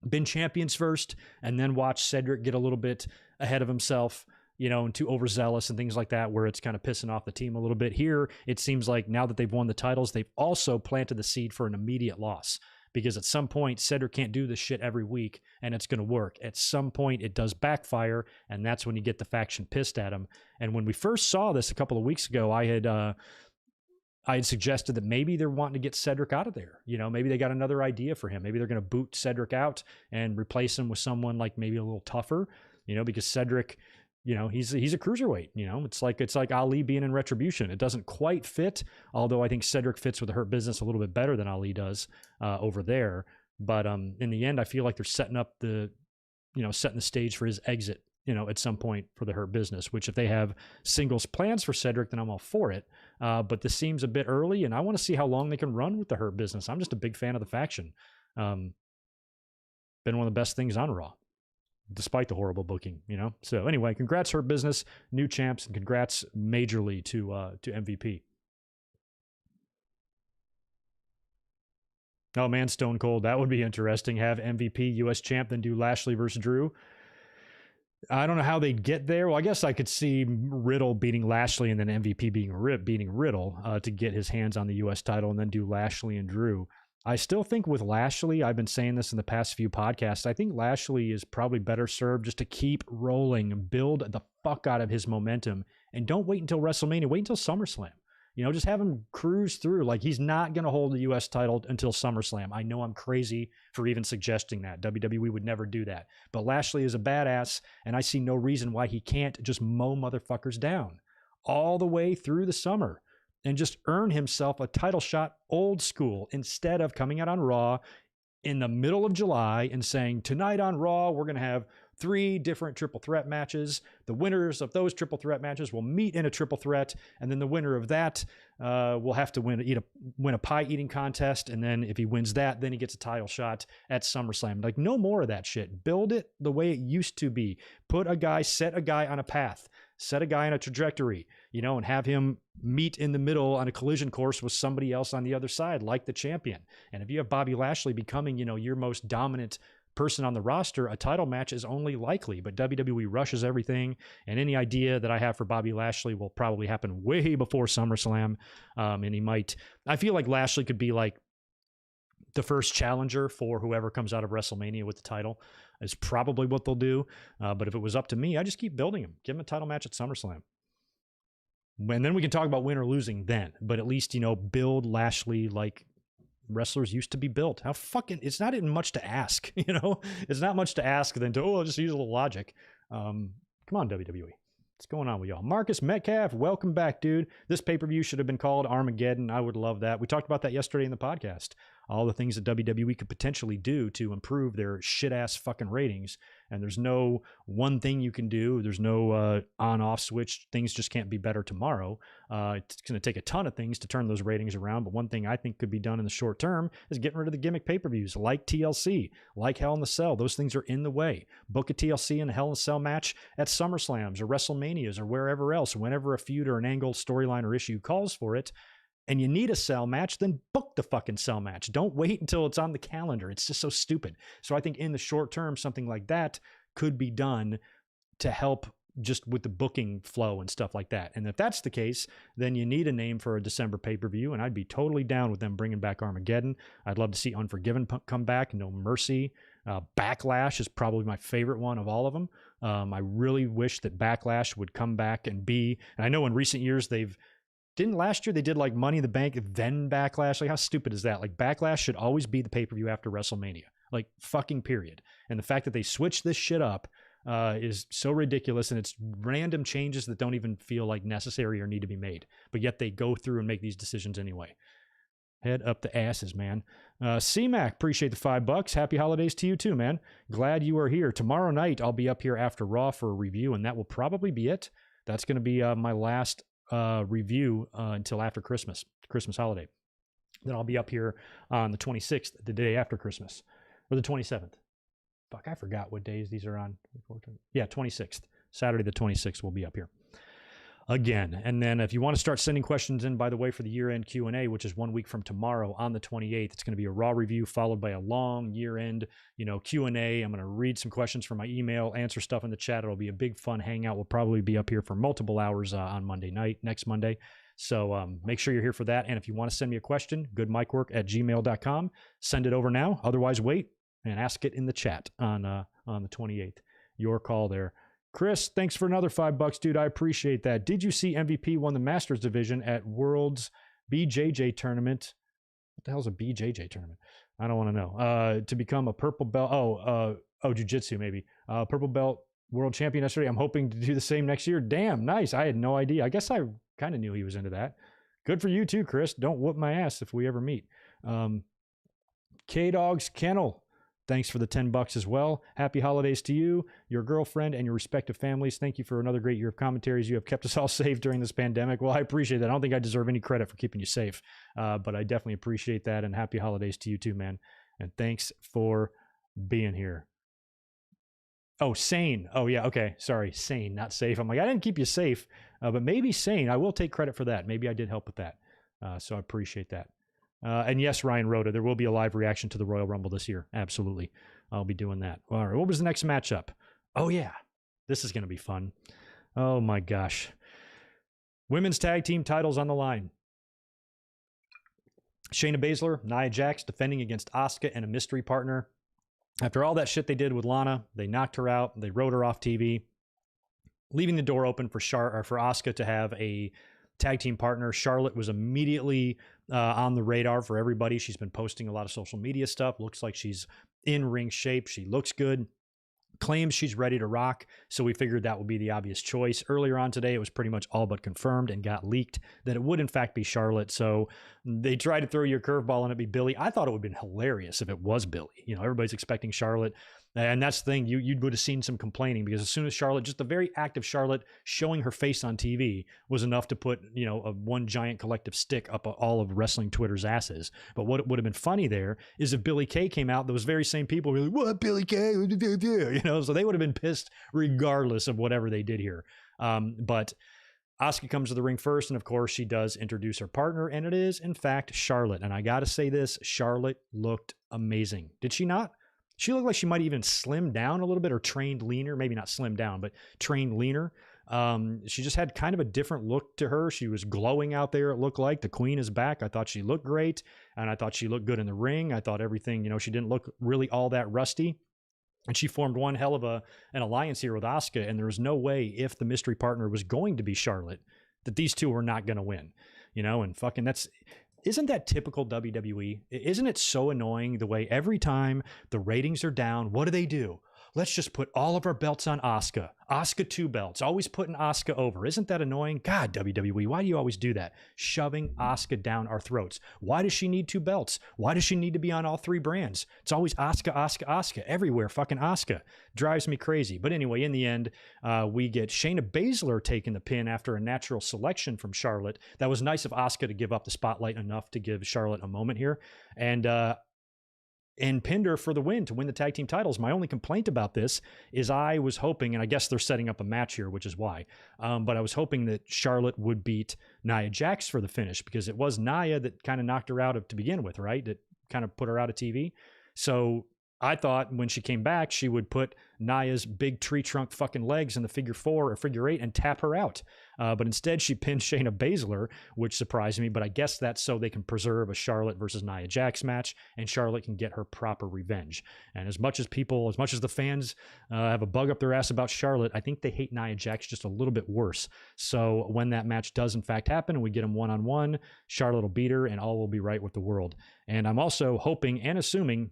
been champions first and then watch Cedric get a little bit ahead of himself, and too overzealous and things like that, where it's kind of pissing off the team a little bit. Here, it seems like now that they've won the titles, they've also planted the seed for an immediate loss. Because at some point, Cedric can't do this shit every week, and it's going to work. At some point, it does backfire, and that's when you get the faction pissed at him. And when we first saw this a couple of weeks ago, I had I had suggested that maybe they're wanting to get Cedric out of there. You know, maybe they got another idea for him. Maybe they're going to boot Cedric out and replace him with someone like maybe a little tougher, you know, because Cedric, you know, he's a cruiserweight, you know, it's like Ali being in Retribution. It doesn't quite fit, although I think Cedric fits with the Hurt Business a little bit better than Ali does over there. But in the end, I feel like they're setting the stage for his exit, you know, at some point for the Hurt Business, which if they have singles plans for Cedric, then I'm all for it. But this seems a bit early, and I want to see how long they can run with the Hurt Business. I'm just a big fan of the faction. Been one of the best things on Raw, despite the horrible booking, you know? So anyway, congrats Hurt Business, new champs, and congrats majorly to MVP. Oh man, Stone Cold, that would be interesting. Have MVP, US champ, then do Lashley versus Drew. I don't know how they'd get there. Well, I guess I could see Riddle beating Lashley and then MVP beating Riddle to get his hands on the US title and then do Lashley and Drew. I still think with Lashley, I've been saying this in the past few podcasts, I think Lashley is probably better served just to keep rolling, build the fuck out of his momentum, and don't wait until WrestleMania. Wait until SummerSlam. You know, just have him cruise through. Like, he's not going to hold the U.S. title until SummerSlam. I know I'm crazy for even suggesting that. WWE would never do that. But Lashley is a badass, and I see no reason why he can't just mow motherfuckers down all the way through the summer and just earn himself a title shot old school instead of coming out on Raw in the middle of July and saying, tonight on Raw, we're going to have 3 different triple threat matches. The winners of those triple threat matches will meet in a triple threat, and then the winner of that will have to win a pie eating contest, and then if he wins that, then he gets a title shot at SummerSlam. Like, no more of that shit. Build it the way it used to be. Set a guy on a path, set a guy on a trajectory, you know, and have him meet in the middle on a collision course with somebody else on the other side, like the champion. And if you have Bobby Lashley becoming, you know, your most dominant person on the roster, a title match is only likely, but WWE rushes everything, and any idea that I have for Bobby Lashley will probably happen way before SummerSlam. And I feel like Lashley could be like the first challenger for whoever comes out of WrestleMania with the title is probably what they'll do. But if it was up to me, I just keep building him, give him a title match at SummerSlam. And then we can talk about win or losing then, but at least, you know, build Lashley like wrestlers used to be built. It's not even much to ask, you know? It's not much to ask than to, just use a little logic. Come on, WWE. What's going on with y'all? Marcus Metcalf, welcome back, dude. This pay-per-view should have been called Armageddon. I would love that. We talked about that yesterday in the podcast. All the things that WWE could potentially do to improve their shit-ass fucking ratings. And there's no one thing you can do. There's no on-off switch. Things just can't be better tomorrow. It's going to take a ton of things to turn those ratings around. But one thing I think could be done in the short term is getting rid of the gimmick pay-per-views like TLC, like Hell in the Cell. Those things are in the way. Book a TLC and a Hell in a Cell match at SummerSlams or WrestleManias or wherever else. Whenever a feud or an angle, storyline, or issue calls for it, and you need a cell match, then book the fucking cell match. Don't wait until it's on the calendar. It's just so stupid. So I think in the short term, something like that could be done to help just with the booking flow and stuff like that. And if that's the case, then you need a name for a December pay-per-view, and I'd be totally down with them bringing back Armageddon. I'd love to see Unforgiven come back, No Mercy. Backlash is probably my favorite one of all of them. I really wish that Backlash would come back and I know in recent years didn't last year they did like Money in the Bank, then Backlash? Like, how stupid is that? Like, Backlash should always be the pay-per-view after WrestleMania. Like, fucking period. And the fact that they switched this shit up is so ridiculous, and it's random changes that don't even feel like necessary or need to be made. But yet they go through and make these decisions anyway. Head up the asses, man. C-Mac, appreciate the $5. Happy holidays to you too, man. Glad you are here. Tomorrow night, I'll be up here after Raw for a review, and that will probably be it. That's going to be my last review until after Christmas holiday. Then I'll be up here on the 26th, the day after Christmas, or the 27th. Fuck, I forgot what days these are on. Yeah, 26th. Saturday the 26th we'll be up here again. And then if you want to start sending questions in, by the way, for the year-end Q&A, which is 1 week from tomorrow on the 28th, it's going to be a Raw review followed by a long year-end, Q&A. I'm going to read some questions from my email, answer stuff in the chat. It'll be a big fun hangout. We'll probably be up here for multiple hours on Monday night, next Monday. So make sure you're here for that. And if you want to send me a question, goodmicwork@gmail.com. Send it over now. Otherwise, wait and ask it in the chat on the 28th. Your call there. Chris, thanks for another $5, dude. I appreciate that. Did you see MVP won the Masters division at Worlds BJJ tournament. What the hell's a BJJ tournament? I don't want to know. To become a purple belt. Jiu-jitsu maybe. Purple belt world champion yesterday. I'm hoping to do the same next year. Damn, nice. I had no idea. I guess I kind of knew he was into that. Good for you too, Chris. Don't whoop my ass if we ever meet. K-Dog's Kennel. Thanks for the $10 as well. Happy holidays to you, your girlfriend, and your respective families. Thank you for another great year of commentaries. You have kept us all safe during this pandemic. Well, I appreciate that. I don't think I deserve any credit for keeping you safe, but I definitely appreciate that, and happy holidays to you too, man. And thanks for being here. Oh, sane. Oh, yeah. Okay. Sorry. Sane, not safe. I'm like, I didn't keep you safe, but maybe sane. I will take credit for that. Maybe I did help with that. So I appreciate that. And yes, Ryan Rhoda, there will be a live reaction to the Royal Rumble this year. Absolutely. I'll be doing that. All right. What was the next matchup? Oh, yeah. This is going to be fun. Oh, my gosh. Women's tag team titles on the line. Shayna Baszler, Nia Jax defending against Asuka and a mystery partner. After all that shit they did with Lana, they knocked her out. They wrote her off TV, leaving the door open for Asuka to have a tag team partner. Charlotte was immediately on the radar for everybody. She's been posting a lot of social media stuff. Looks like she's in ring shape. She looks good. Claims she's ready to rock. So we figured that would be the obvious choice. Earlier on today, it was pretty much all but confirmed and got leaked that it would in fact be Charlotte. So they tried to throw you a curveball and it be Billy. I thought it would have been hilarious if it was Billy. You know, everybody's expecting Charlotte. And that's the thing, you would have seen some complaining, because as soon as Charlotte, just the very act of Charlotte showing her face on TV was enough to put, you know, one giant collective stick up all of wrestling Twitter's asses. But what would have been funny there is if Billy Kay came out, those very same people were like, what, Billy Kay? You know, so they would have been pissed regardless of whatever they did here. But Asuka comes to the ring first, and of course she does introduce her partner, and it is, in fact, Charlotte. And I got to say this, Charlotte looked amazing. Did she not? She looked like she might even slim down a little bit, or trained leaner. Maybe not slim down, but trained leaner. She just had kind of a different look to her. She was glowing out there, it looked like. The queen is back. I thought she looked great, and I thought she looked good in the ring. I thought everything, you know, she didn't look really all that rusty. And she formed one hell of an alliance here with Asuka, and there was no way, if the mystery partner was going to be Charlotte, that these two were not going to win. You know, and fucking isn't that typical WWE? Isn't it so annoying the way every time the ratings are down, what do? Let's just put all of our belts on Asuka. Asuka 2 belts. Always putting Asuka over. Isn't that annoying? God, WWE, why do you always do that? Shoving Asuka down our throats. Why does she need 2 belts? Why does she need to be on all 3 brands? It's always Asuka, Asuka, Asuka. Everywhere, fucking Asuka. Drives me crazy. But anyway, in the end, we get Shayna Baszler taking the pin after a natural selection from Charlotte. That was nice of Asuka to give up the spotlight enough to give Charlotte a moment here. And pinned her for the win to win the tag team titles. My only complaint about this is I was hoping, and I guess they're setting up a match here, which is why, but I was hoping that Charlotte would beat Nia Jax for the finish, because it was Nia that kind of knocked her out to begin with, right? That kind of put her out of TV. So I thought when she came back, she would put Nia's big tree trunk fucking legs in the figure 4 or figure 8 and tap her out. But instead, she pinned Shayna Baszler, which surprised me. But I guess that's so they can preserve a Charlotte versus Nia Jax match, and Charlotte can get her proper revenge. And as much as the fans have a bug up their ass about Charlotte, I think they hate Nia Jax just a little bit worse. So when that match does in fact happen and we get them one-on-one, Charlotte will beat her and all will be right with the world. And I'm also hoping and assuming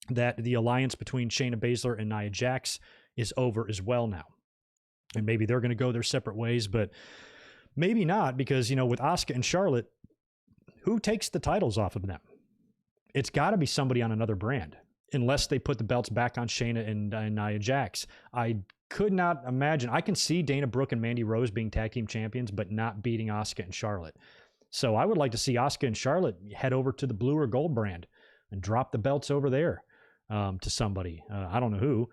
that the alliance between Shayna Baszler and Nia Jax is over as well now. And maybe they're going to go their separate ways, but maybe not, because, you know, with Asuka and Charlotte, who takes the titles off of them? It's got to be somebody on another brand, unless they put the belts back on Shayna and Nia Jax. I could not imagine. I can see Dana Brooke and Mandy Rose being tag team champions, but not beating Asuka and Charlotte. So I would like to see Asuka and Charlotte head over to the blue or gold brand and drop the belts over there. To somebody. I don't know who.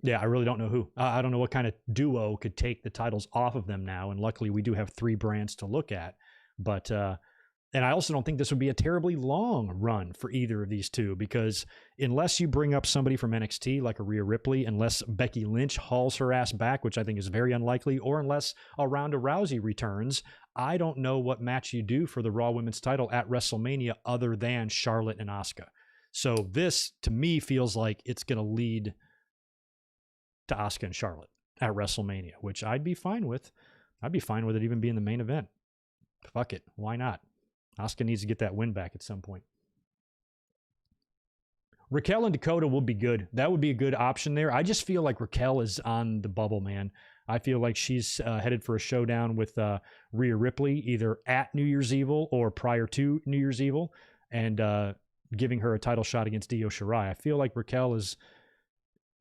Yeah, I really don't know who. I don't know what kind of duo could take the titles off of them now. And luckily, we do have 3 brands to look at. But, and I also don't think this would be a terribly long run for either of these two, because unless you bring up somebody from NXT like a Rhea Ripley, unless Becky Lynch hauls her ass back, which I think is very unlikely, or unless a Ronda Rousey returns, I don't know what match you do for the Raw Women's title at WrestleMania other than Charlotte and Asuka. So this, to me, feels like it's going to lead to Asuka and Charlotte at WrestleMania, which I'd be fine with. I'd be fine with it even being the main event. Fuck it. Why not? Asuka needs to get that win back at some point. Raquel and Dakota will be good. That would be a good option there. I just feel like Raquel is on the bubble, man. I feel like she's headed for a showdown with Rhea Ripley, either at New Year's Evil or prior to New Year's Evil, and giving her a title shot against Io Shirai. I feel like Raquel is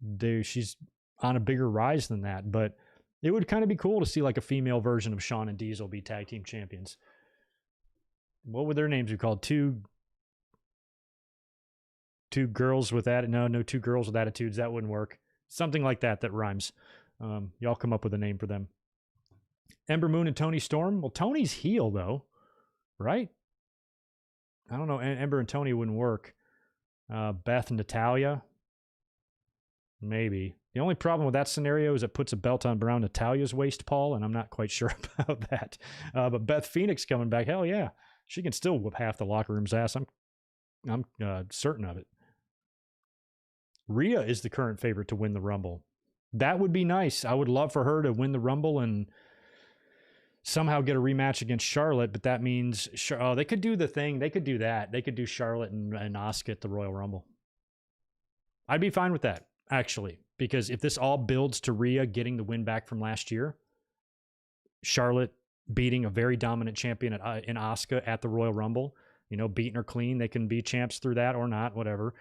there. She's on a bigger rise than that, but it would kind of be cool to see like a female version of Shawn and Diesel be tag team champions. What would their names be called? Two girls with that? No, two girls with attitudes. That wouldn't work. Something like that rhymes. Y'all come up with a name for them. Ember Moon and Toni Storm. Well, Tony's heel though, right? I don't know. Ember and Tony wouldn't work. Beth and Natalya. Maybe. The only problem with that scenario is it puts a belt on around Natalia's waist, Paul, and I'm not quite sure about that. But Beth Phoenix coming back, hell yeah. She can still whoop half the locker room's ass. I'm certain of it. Rhea is the current favorite to win the Rumble. That would be nice. I would love for her to win the Rumble and somehow get a rematch against Charlotte, but that means they could do the thing. They could do that. They could do Charlotte and Asuka at the Royal Rumble. I'd be fine with that, actually, because if this all builds to Rhea getting the win back from last year, Charlotte beating a very dominant champion in Asuka at the Royal Rumble, beating her clean. They can be champs through that or not, whatever.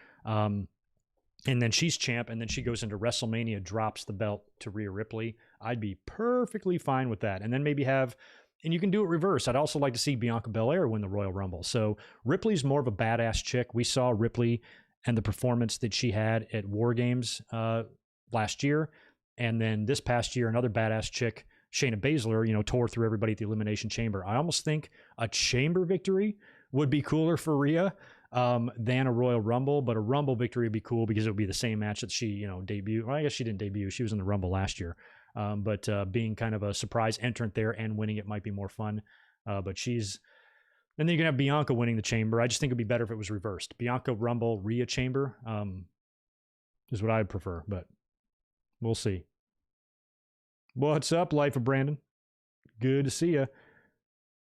And then she's champ, and then she goes into WrestleMania, drops the belt to Rhea Ripley. I'd be perfectly fine with that. And then maybe and you can do it reverse. I'd also like to see Bianca Belair win the Royal Rumble. So Ripley's more of a badass chick. We saw Ripley and the performance that she had at War Games last year. And then this past year, another badass chick, Shayna Baszler, tore through everybody at the Elimination Chamber. I almost think a Chamber victory would be cooler for Rhea than a Royal Rumble, but a Rumble victory would be cool because it would be the same match that she, debuted. Well, I guess she didn't debut. She was in the Rumble last year. But being kind of a surprise entrant there and winning it might be more fun. And then you can have Bianca winning the Chamber. I just think it'd be better if it was reversed. Bianca Rumble, Rhea Chamber is what I'd prefer, but we'll see. What's up, Life of Brandon? Good to see you.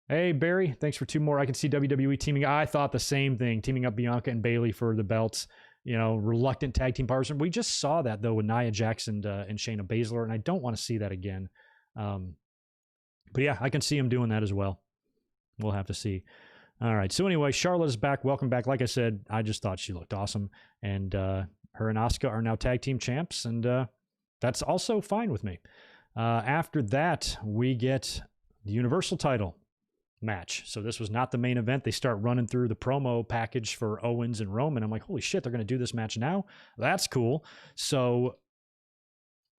Hey, Barry, thanks for 2 more. I can see WWE teaming. I thought the same thing, teaming up Bianca and Bayley for the belts. Reluctant tag team partners. We just saw that, though, with Nia Jax and Shayna Baszler, and I don't want to see that again. But yeah, I can see him doing that as well. We'll have to see. All right, so anyway, Charlotte is back. Welcome back. Like I said, I just thought she looked awesome. And her and Asuka are now tag team champs, and that's also fine with me. After that, we get the Universal title match. So this was not the main event. They start running through the promo package for Owens and Roman. I'm like, holy shit, they're going to do this match now? That's cool. So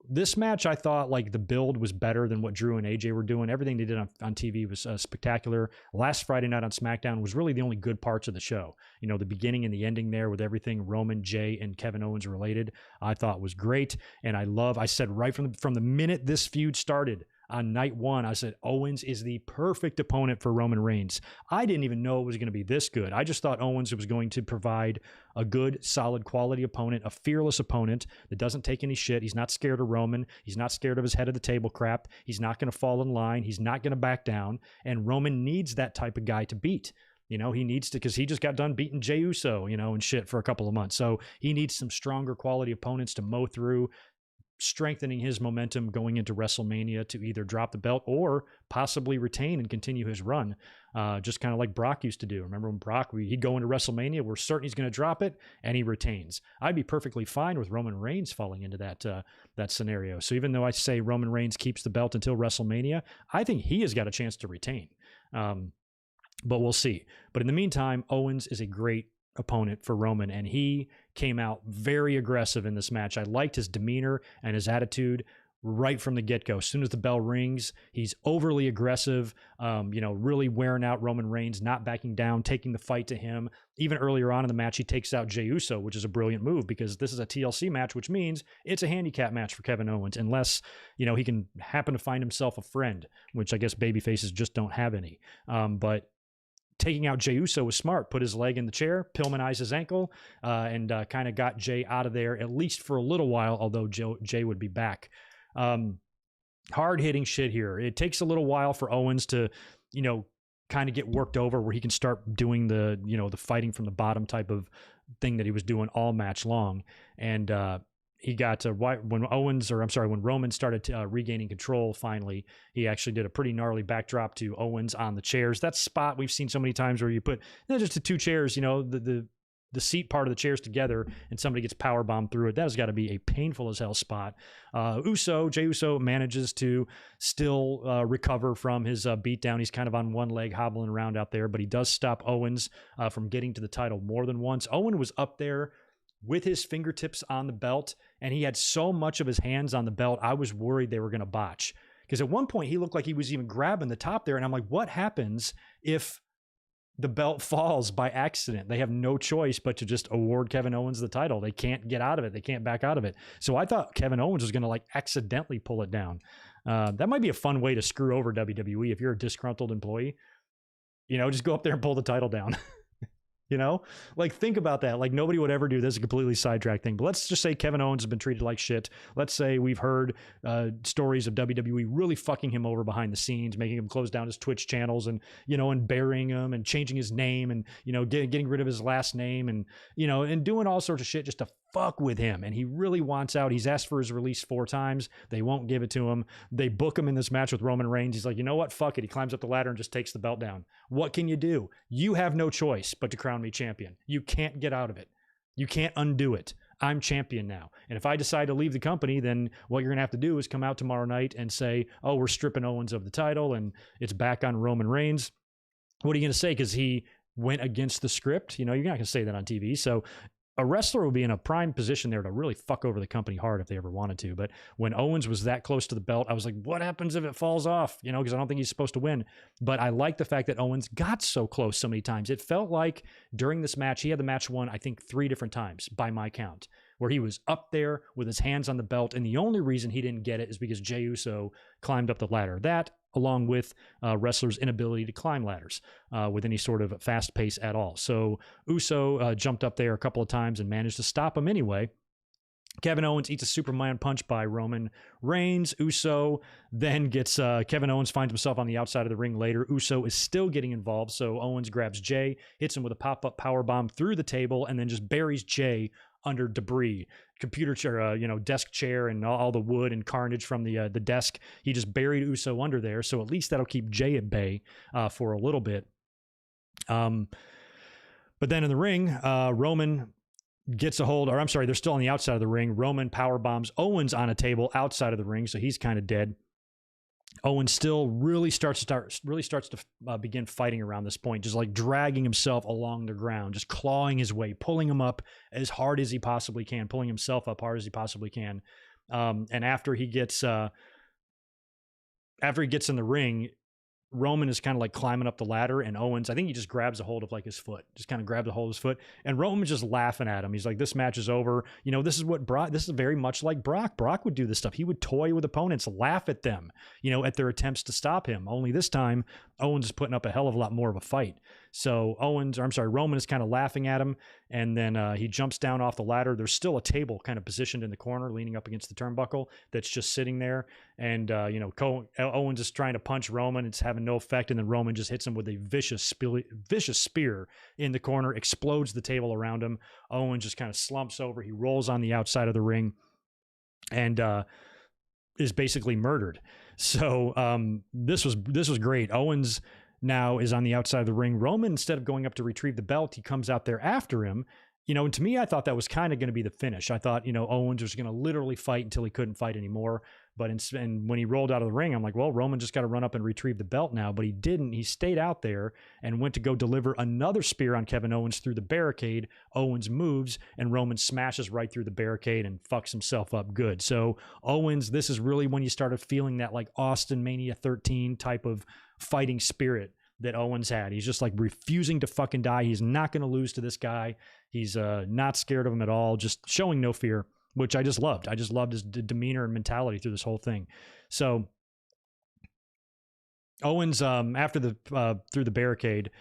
this match, I thought like the build was better than what Drew and AJ were doing. Everything they did on TV was spectacular. Last Friday night on SmackDown was really the only good parts of the show. The beginning and the ending there with everything Roman, Jay, and Kevin Owens related, I thought was great. And I said right from the minute this feud started, on night 1, I said Owens is the perfect opponent for Roman Reigns. I didn't even know it was going to be this good. I just thought Owens was going to provide a good, solid, quality opponent, a fearless opponent that doesn't take any shit. He's not scared of Roman. He's not scared of his head of the table crap. He's not going to fall in line. He's not going to back down. And Roman needs that type of guy to beat. He needs to, because he just got done beating Jey Uso, and shit for a couple of months. So he needs some stronger quality opponents to mow through, strengthening his momentum going into WrestleMania to either drop the belt or possibly retain and continue his run, just kind of like Brock used to do. Remember when Brock, he'd go into WrestleMania, we're certain he's going to drop it, and he retains. I'd be perfectly fine with Roman Reigns falling into that scenario. So even though I say Roman Reigns keeps the belt until WrestleMania, I think he has got a chance to retain. But we'll see. But in the meantime, Owens is a great opponent for Roman, and he came out very aggressive in this match. I liked his demeanor and his attitude right from the get-go. As soon as the bell rings, he's overly aggressive, really wearing out Roman Reigns, not backing down, taking the fight to him. Even earlier on in the match, he takes out Jey Uso, which is a brilliant move because this is a TLC match, which means it's a handicap match for Kevin Owens, unless, he can happen to find himself a friend, which I guess babyfaces just don't have any. But taking out Jey Uso was smart. Put his leg in the chair, Pillmanized his ankle, and kind of got Jey out of there, at least for a little while, although Jey would be back. hard hitting shit here. It takes a little while for Owens to, you know, kind of get worked over where he can start doing the, you know, the fighting from the bottom type of thing that he was doing all match long. And he got to when Roman started regaining control finally, he actually did a pretty gnarly backdrop to Owens on the chairs. That spot we've seen so many times where you put just the two chairs, you know, the seat part of the chairs together and somebody gets power bombed through it. That has got to be a painful as hell spot. Jey Uso manages to still recover from his beatdown. He's kind of on one leg hobbling around out there, but he does stop Owens from getting to the title more than once. Owen was up there with his fingertips on the belt, and he had so much of his hands on the belt, I was worried they were going to botch. Because at one point, he looked like he was even grabbing the top there, and I'm like, what happens if the belt falls by accident? They have no choice but to just award Kevin Owens the title. They can't get out of it. They can't back out of it. So I thought Kevin Owens was going to like accidentally pull it down. That might be a fun way to screw over WWE if you're a disgruntled employee. You know, just go up there and pull the title down. You know, like think about that. Like nobody would ever do this, a completely sidetracked thing. But let's just say Kevin Owens has been treated like shit. Let's say we've heard stories of WWE really fucking him over behind the scenes, making him close down his Twitch channels and, you know, and burying him and changing his name and, you know, getting rid of his last name and, you know, and doing all sorts of shit just to fuck with him. And he really wants out. He's asked for his release 4 times. They won't give it to him. They book him in this match with Roman Reigns. He's like, you know what? Fuck it. He climbs up the ladder and just takes the belt down. What can you do? You have no choice but to crown me champion. You can't get out of it. You can't undo it. I'm champion now. And if I decide to leave the company, then what you're going to have to do is come out tomorrow night and say, oh, we're stripping Owens of the title and it's back on Roman Reigns. What are you going to say? Because he went against the script. You know, you're not going to say that on TV. So a wrestler will be in a prime position there to really fuck over the company hard if they ever wanted to. But when Owens was that close to the belt, I was like, what happens if it falls off? You know, because I don't think he's supposed to win. But I like the fact that Owens got so close so many times. It felt like during this match, he had the match won, I think, 3 different times by my count, where he was up there with his hands on the belt. And the only reason he didn't get it is because Jey Uso climbed up the ladder. That, along with wrestlers' inability to climb ladders with any sort of fast pace at all. So Uso jumped up there a couple of times and managed to stop him anyway. Kevin Owens eats a Superman punch by Roman Reigns. Uso then gets, Kevin Owens finds himself on the outside of the ring later. Uso is still getting involved, so Owens grabs Jey, hits him with a pop-up powerbomb through the table, and then just buries Jey under debris, computer chair, desk chair, and all the wood and carnage from the desk. He just buried Uso under there, so at least that'll keep Jey at bay for a little bit. But then in the ring, Roman gets a hold, or I'm sorry, they're still on the outside of the ring. Roman power bombs Owens on a table outside of the ring, so he's kind of dead. Owens still really starts to begin fighting around this point, just like dragging himself along the ground, just clawing his way, pulling him up as hard as he possibly can, pulling himself up hard as he possibly can. And after he gets in the ring, Roman is kind of like climbing up the ladder, and Owens, I think he just grabs a hold of like his foot, just kind of grabs a hold of his foot, and Roman's just laughing at him. He's like, this match is over. You know, this is very much like Brock. Brock would do this stuff. He would toy with opponents, laugh at them, you know, at their attempts to stop him. Only this time, Owens is putting up a hell of a lot more of a fight. So Roman is kind of laughing at him, and then he jumps down off the ladder. There's still a table kind of positioned in the corner, leaning up against the turnbuckle, that's just sitting there. And, Owens is trying to punch Roman. It's having no effect, and then Roman just hits him with a vicious spear in the corner, explodes the table around him. Owens just kind of slumps over. He rolls on the outside of the ring and is basically murdered. So this was great. Owens now is on the outside of the ring. Roman, instead of going up to retrieve the belt, he comes out there after him. You know, and to me, I thought that was kind of going to be the finish. I thought, Owens was going to literally fight until he couldn't fight anymore. But and when he rolled out of the ring, I'm like, well, Roman just got to run up and retrieve the belt now. But he didn't. He stayed out there and went to go deliver another spear on Kevin Owens through the barricade. Owens moves, and Roman smashes right through the barricade and fucks himself up good. So Owens, this is really when you started feeling that like Austin Mania 13 type of fighting spirit that Owens had. He's just like refusing to fucking die. He's not going to lose to this guy. He's not scared of him at all, just showing no fear, which I just loved. I just loved his demeanor and mentality through this whole thing. So Owens, after through the barricade,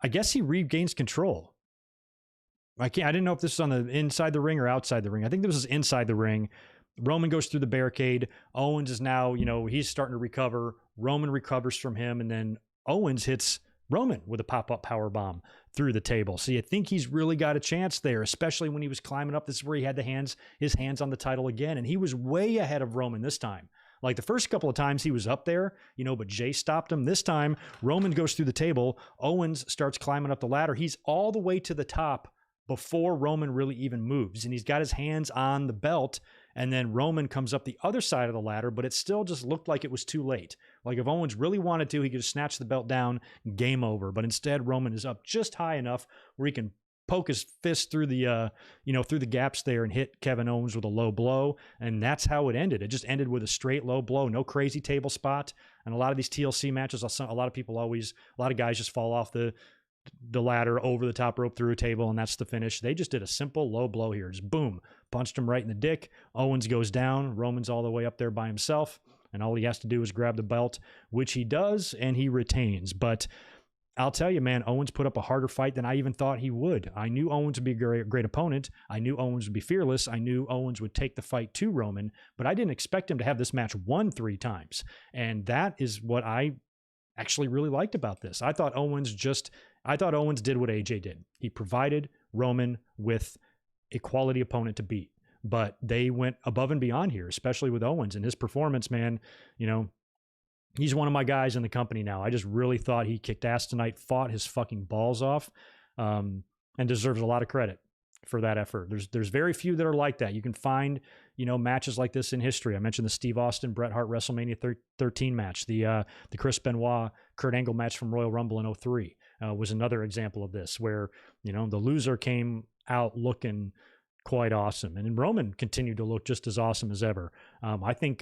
I guess he regains control. I didn't know if this was on the inside the ring or outside the ring. I think this was inside the ring. Roman goes through the barricade. Owens is now, he's starting to recover. Roman recovers from him, and then Owens hits Roman with a pop-up power bomb through the table. So you think he's really got a chance there, especially when he was climbing up. This is where he had his hands on the title again, and he was way ahead of Roman this time. Like the first couple of times he was up there, but Jay stopped him. This time, Roman goes through the table. Owens starts climbing up the ladder. He's all the way to the top before Roman really even moves, and he's got his hands on the belt. And then Roman comes up the other side of the ladder, but it still just looked like it was too late. Like if Owens really wanted to, he could just snatch the belt down, game over. But instead, Roman is up just high enough where he can poke his fist through the, through the gaps there and hit Kevin Owens with a low blow. And that's how it ended. It just ended with a straight low blow, no crazy table spot. And a lot of these TLC matches, a lot of guys just fall off the ladder over the top rope through a table, and that's the finish. They just did a simple low blow here. Just boom, punched him right in the dick. Owens goes down. Roman's all the way up there by himself, and all he has to do is grab the belt, which he does, and he retains. But I'll tell you, man, Owens put up a harder fight than I even thought he would. I knew Owens would be a great opponent. I knew Owens would be fearless. I knew Owens would take the fight to Roman, but I didn't expect him to have this match won 3 times. And that is what I actually really liked about this. I thought Owens did what AJ did. He provided Roman with a quality opponent to beat, but they went above and beyond here, especially with Owens and his performance, man. He's one of my guys in the company now. I just really thought he kicked ass tonight, fought his fucking balls off, and deserves a lot of credit for that effort. There's very few that are like that. You can find, matches like this in history. I mentioned the Steve Austin, Bret Hart WrestleMania 13 match, the Chris Benoit, Kurt Angle match from Royal Rumble in 2003 was another example of this, where, the loser came out looking quite awesome. And then Roman continued to look just as awesome as ever. I think,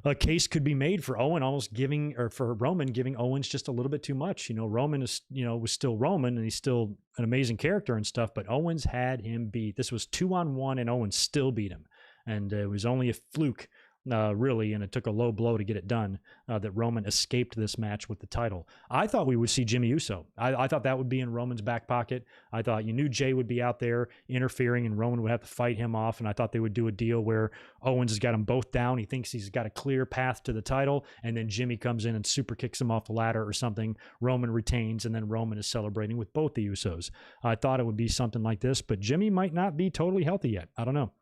a case could be made for Roman giving Owens just a little bit too much. Roman is, was still Roman, and he's still an amazing character and stuff, but Owens had him beat. This was 2-on-1, and Owens still beat him. And it was only a fluke, really, and it took a low blow to get it done, that Roman escaped this match with the title. I thought we would see Jimmy Uso. I thought that would be in Roman's back pocket. I thought you knew Jay would be out there interfering, and Roman would have to fight him off, and I thought they would do a deal where Owens has got them both down. He thinks he's got a clear path to the title, and then Jimmy comes in and super kicks him off the ladder or something. Roman retains, and then Roman is celebrating with both the Usos. I thought it would be something like this, but Jimmy might not be totally healthy yet. I don't know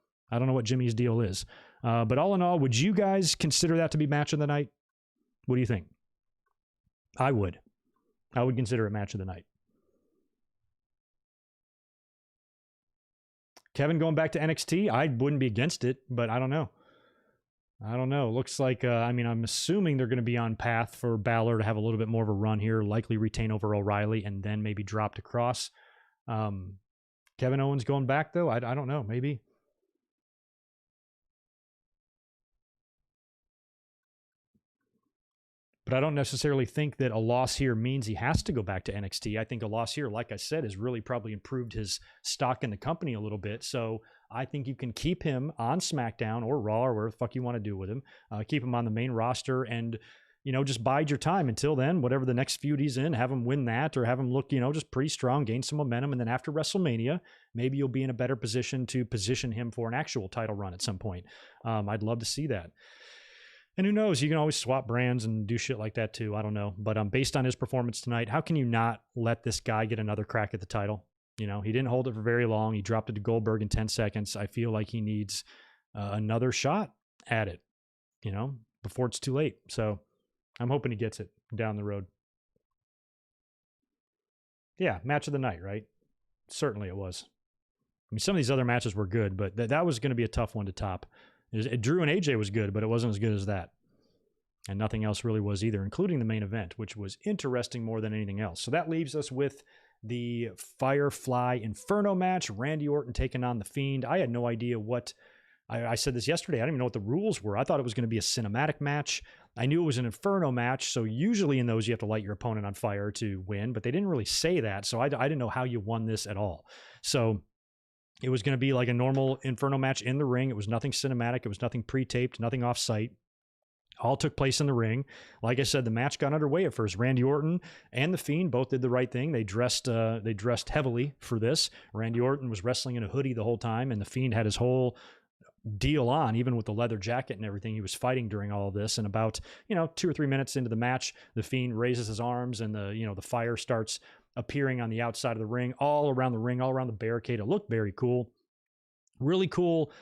what Jimmy's deal is. But all in all, would you guys consider that to be match of the night? What do you think? I would consider it match of the night. Kevin going back to NXT, I wouldn't be against it, but I don't know. Looks like, I'm assuming they're going to be on path for Balor to have a little bit more of a run here, likely retain over O'Reilly, and then maybe drop to Cross. Kevin Owens going back, though? I don't know. Maybe. But I don't necessarily think that a loss here means he has to go back to NXT. I think a loss here, like I said, has really probably improved his stock in the company a little bit. So I think you can keep him on SmackDown or Raw or whatever the fuck you want to do with him. Keep him on the main roster and, just bide your time until then. Whatever the next feud he's in, have him win that or have him look, just pretty strong, gain some momentum. And then after WrestleMania, maybe you'll be in a better position to position him for an actual title run at some point. I'd love to see that. And who knows, you can always swap brands and do shit like that too. I don't know. But based on his performance tonight, how can you not let this guy get another crack at the title? He didn't hold it for very long. He dropped it to Goldberg in 10 seconds. I feel like he needs another shot at it, before it's too late. So I'm hoping he gets it down the road. Yeah, match of the night, right? Certainly it was. Some of these other matches were good, but that was going to be a tough one to top. Drew and AJ was good, but it wasn't as good as that. And nothing else really was either, including the main event, which was interesting more than anything else. So that leaves us with the Firefly Inferno match. Randy Orton taking on The Fiend. I had no idea what... I said this yesterday. I didn't even know what the rules were. I thought it was going to be a cinematic match. I knew it was an Inferno match, so usually in those you have to light your opponent on fire to win, but they didn't really say that, so I didn't know how you won this at all. So... it was going to be like a normal Inferno match in the ring. It was nothing cinematic. It was nothing pre-taped, nothing off-site. All took place in the ring. Like I said, the match got underway at first. Randy Orton and The Fiend both did the right thing. They dressed heavily for this. Randy Orton was wrestling in a hoodie the whole time, and The Fiend had his whole deal on, even with the leather jacket and everything. He was fighting during all of this. And about, 2 or 3 minutes into the match, the Fiend raises his arms and the fire starts appearing on the outside of the ring, all around the barricade. It looked very cool. Really cool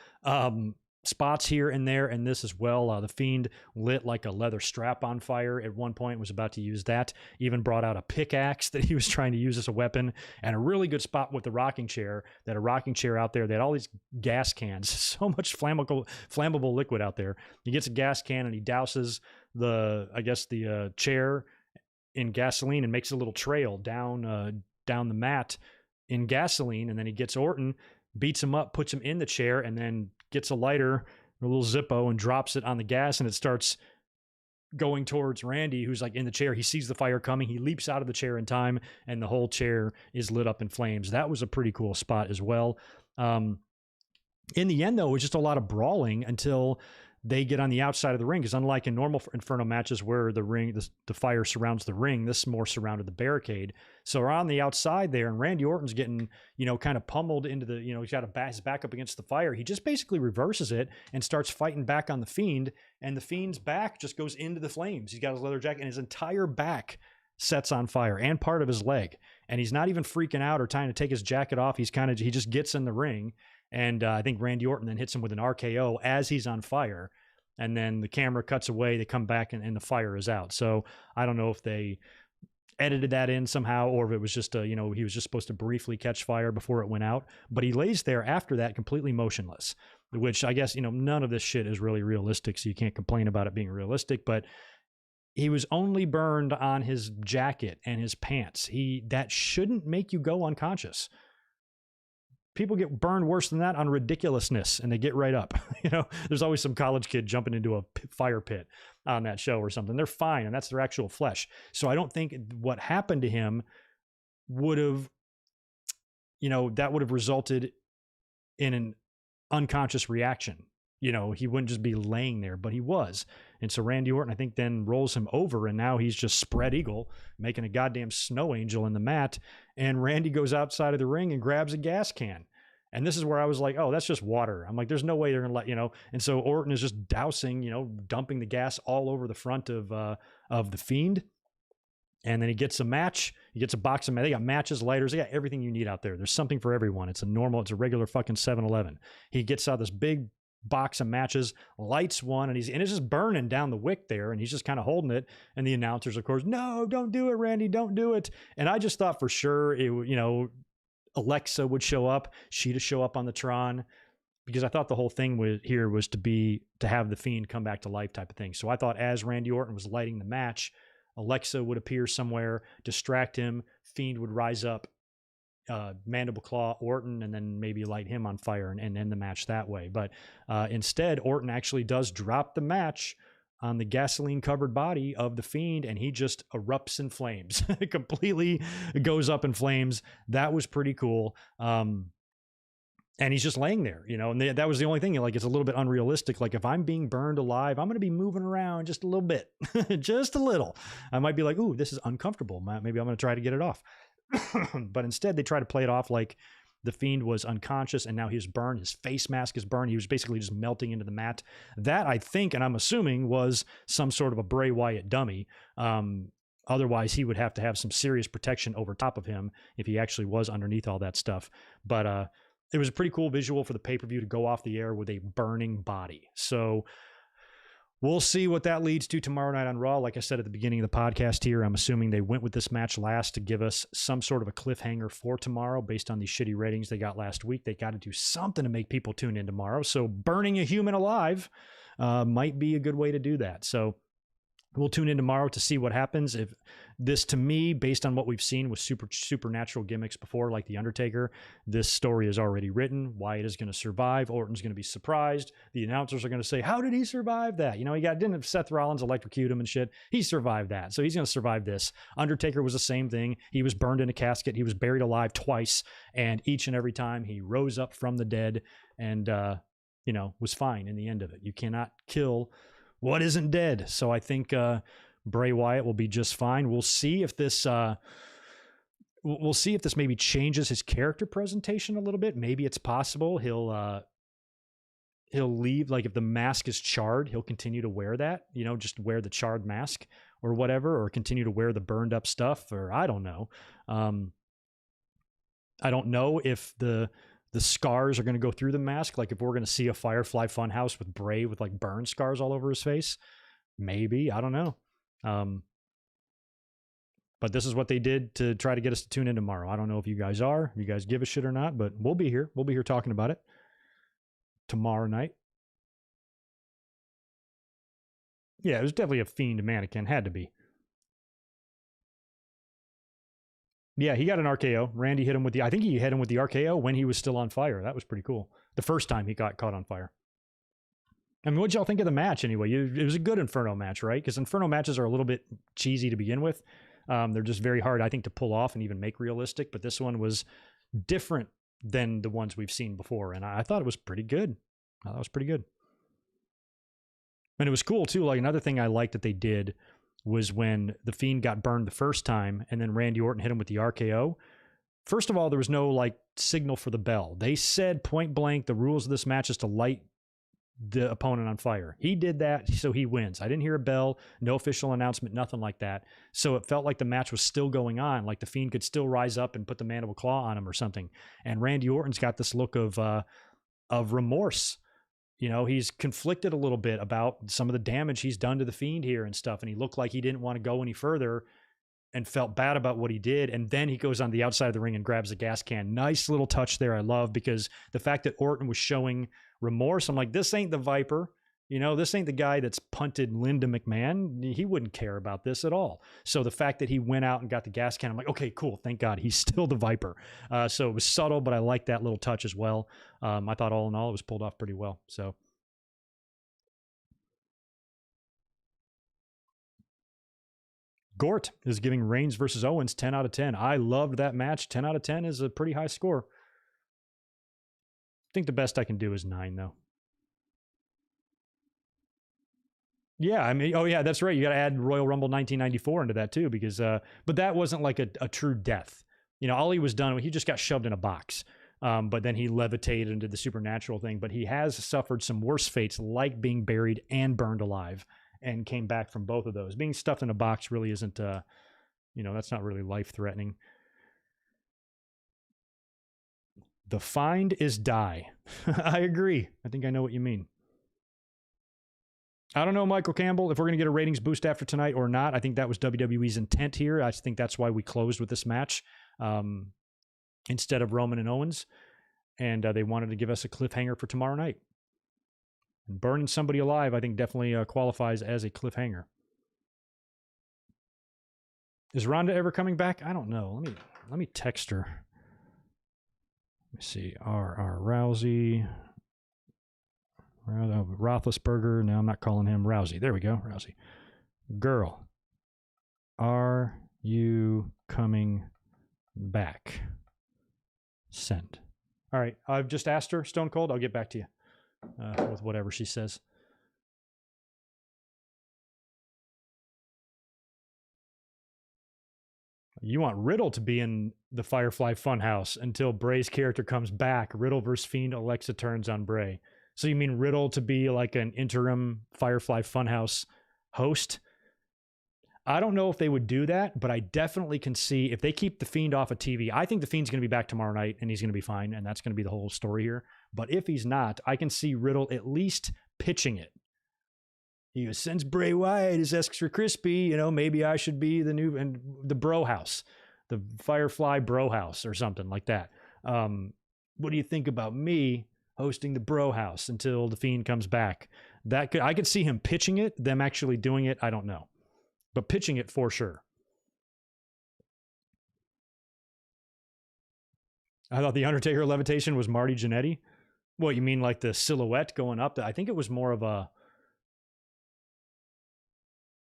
spots here and there, and this as well. The Fiend lit like a leather strap on fire at one point, was about to use that, even brought out a pickaxe that he was trying to use as a weapon, and a really good spot with the rocking chair. That a rocking chair out there, they had all these gas cans, so much flammable liquid out there. He gets a gas can and he douses the chair in gasoline and makes a little trail down the mat in gasoline, and then he gets Orton, beats him up, puts him in the chair, and then gets a lighter, a little Zippo, and drops it on the gas, and it starts going towards Randy, who's like in the chair. He sees the fire coming. He leaps out of the chair in time, and the whole chair is lit up in flames. That was a pretty cool spot as well. In the end, though, it was just a lot of brawling until they get on the outside of the ring, because unlike in normal Inferno matches where the fire surrounds the ring, this more surrounded the barricade. So we're on the outside there, and Randy Orton's getting, kind of pummeled into the, he's got his back up against the fire. He just basically reverses it and starts fighting back on the Fiend, and the Fiend's back just goes into the flames. He's got his leather jacket, and his entire back sets on fire, and part of his leg. And he's not even freaking out or trying to take his jacket off. He just gets in the ring. And I think Randy Orton then hits him with an RKO as he's on fire. And then the camera cuts away. They come back and the fire is out. So I don't know if they edited that in somehow, or if it was just, he was just supposed to briefly catch fire before it went out. But he lays there after that completely motionless, which I guess, none of this shit is really realistic. So you can't complain about it being realistic. But he was only burned on his jacket and his pants. That shouldn't make you go unconscious. People get burned worse than that on ridiculousness, and they get right up. There's always some college kid jumping into a fire pit on that show or something. They're fine, and that's their actual flesh. So I don't think what happened to him would have, that would have resulted in an unconscious reaction. He wouldn't just be laying there, but he was. And so Randy Orton, I think, then rolls him over, and now he's just spread eagle, making a goddamn snow angel in the mat. And Randy goes outside of the ring and grabs a gas can. And this is where I was like, oh, that's just water. I'm like, there's no way they're going to let, And so Orton is just dousing, dumping the gas all over the front of the Fiend. And then he gets a match. He gets a box of, they got matches, lighters. They got everything you need out there. There's something for everyone. It's a regular fucking 7-Eleven. He gets out this big box of matches, lights one, and it's just burning down the wick there, and he's just kind of holding it. And the announcers, of course, no, don't do it, Randy, don't do it. And I just thought for sure Alexa would show up. She'd show up on the Tron, because I thought the whole thing was to have the Fiend come back to life type of thing. So I thought as Randy Orton was lighting the match, Alexa would appear somewhere, distract him, Fiend would rise up, mandible claw Orton, and then maybe light him on fire and end the match that way. But instead, Orton actually does drop the match on the gasoline covered body of the Fiend, and he just erupts in flames. Completely goes up in flames. That was pretty cool. And he's just laying there, and that was the only thing. Like, it's a little bit unrealistic. Like, if I'm being burned alive, I'm going to be moving around just a little bit, just a little. I might be like, ooh, this is uncomfortable. Maybe I'm going to try to get it off. But instead, they try to play it off like the Fiend was unconscious and now he was burned. His face mask is burned. He was basically just melting into the mat. That, I think, and I'm assuming, was some sort of a Bray Wyatt dummy. Otherwise, he would have to have some serious protection over top of him if he actually was underneath all that stuff. But it was a pretty cool visual for the pay-per-view to go off the air with a burning body. So we'll see what that leads to tomorrow night on Raw. Like I said at the beginning of the podcast here, I'm assuming they went with this match last to give us some sort of a cliffhanger for tomorrow based on these shitty ratings they got last week. They got to do something to make people tune in tomorrow. So burning a human alive might be a good way to do that. So we'll tune in tomorrow to see what happens. If this, to me, based on what we've seen with supernatural gimmicks before, like The Undertaker, this story is already written. Wyatt is going to survive. Orton's going to be surprised. The announcers are going to say, how did he survive that? Didn't Seth Rollins electrocute him and shit? He survived that. So he's going to survive this. Undertaker was the same thing. He was burned in a casket. He was buried alive twice. And each and every time he rose up from the dead and, was fine in the end of it. You cannot kill what isn't dead. So I think Bray Wyatt will be just fine. We'll see if this maybe changes his character presentation a little bit. Maybe it's possible he'll he'll leave, like if the mask is charred, he'll continue to wear that, just wear the charred mask or whatever, or continue to wear the burned up stuff, or I don't know. I don't know if the scars are going to go through the mask. Like if we're going to see a Firefly Funhouse with Bray with like burn scars all over his face, maybe, I don't know. But this is what they did to try to get us to tune in tomorrow. I don't know if you guys give a shit or not, but we'll be here. We'll be here talking about it tomorrow night. Yeah, it was definitely a Fiend mannequin. Had to be. Yeah, he got an RKO. Randy hit him with I think he hit him with the RKO when he was still on fire. That was pretty cool. The first time he got caught on fire. I mean, what'd y'all think of the match anyway? It was a good Inferno match, right? Because Inferno matches are a little bit cheesy to begin with. They're just very hard, I think, to pull off and even make realistic. But this one was different than the ones we've seen before. And I thought it was pretty good. And it was cool, too. Like, another thing I liked that they did was when the Fiend got burned the first time and then Randy Orton hit him with the RKO. First of all, there was no, like, signal for the bell. They said point blank, the rules of this match is to light the opponent on fire. He did that, so he wins. I didn't hear a bell, no official announcement, nothing like that. So it felt like the match was still going on, like the Fiend could still rise up and put the mandible claw on him or something. And Randy Orton's got this look of remorse. He's conflicted a little bit about some of the damage he's done to the Fiend here and stuff. And he looked like he didn't want to go any further and felt bad about what he did. And then he goes on the outside of the ring and grabs a gas can. Nice little touch there. I love, because the fact that Orton was showing remorse, I'm like, this ain't the Viper. This ain't the guy that's punted Linda McMahon. He wouldn't care about this at all. So the fact that he went out and got the gas can, I'm like, okay, cool. Thank God he's still the Viper. So it was subtle, but I like that little touch as well. I thought all in all, it was pulled off pretty well. So Gort is giving Reigns versus Owens 10 out of 10. I loved that match. 10 out of 10 is a pretty high score. I think the best I can do is 9, though. Yeah, I mean, oh yeah, that's right. You got to add Royal Rumble 1994 into that too, because, but that wasn't like a true death. All he was done, he just got shoved in a box. But then he levitated and did the supernatural thing. But he has suffered some worse fates, like being buried and burned alive, and came back from both of those. Being stuffed in a box really isn't, that's not really life-threatening. The find is die. I agree. I think I know what you mean. I don't know, Michael Campbell, if we're going to get a ratings boost after tonight or not. I think that was WWE's intent here. I think that's why we closed with this match instead of Roman and Owens. And they wanted to give us a cliffhanger for tomorrow night. And burning somebody alive, I think, definitely qualifies as a cliffhanger. Is Ronda ever coming back? I don't know. Let me text her. Let me see. R. Rousey. Roethlisberger. No, I'm not calling him Rousey. There we go. Rousey. Girl, are you coming back? Send. All right. I've just asked her, Stone Cold. I'll get back to you with whatever she says. You want Riddle to be in the Firefly Funhouse until Bray's character comes back. Riddle versus Fiend. Alexa turns on Bray. So you mean Riddle to be like an interim Firefly Funhouse host? I don't know if they would do that, but I definitely can see if they keep the Fiend off of TV. I think the Fiend's going to be back tomorrow night and he's going to be fine, and that's going to be the whole story here. But if he's not, I can see Riddle at least pitching it. He goes, since Bray Wyatt is extra crispy, maybe I should be the new, and the bro house, the Firefly bro house or something like that. What do you think about me hosting the bro house until the Fiend comes back? I could see him pitching it. Them actually doing it, I don't know, but pitching it for sure. I thought the Undertaker levitation was Marty Jannetty. What, you mean like the silhouette going up? I think it was more of I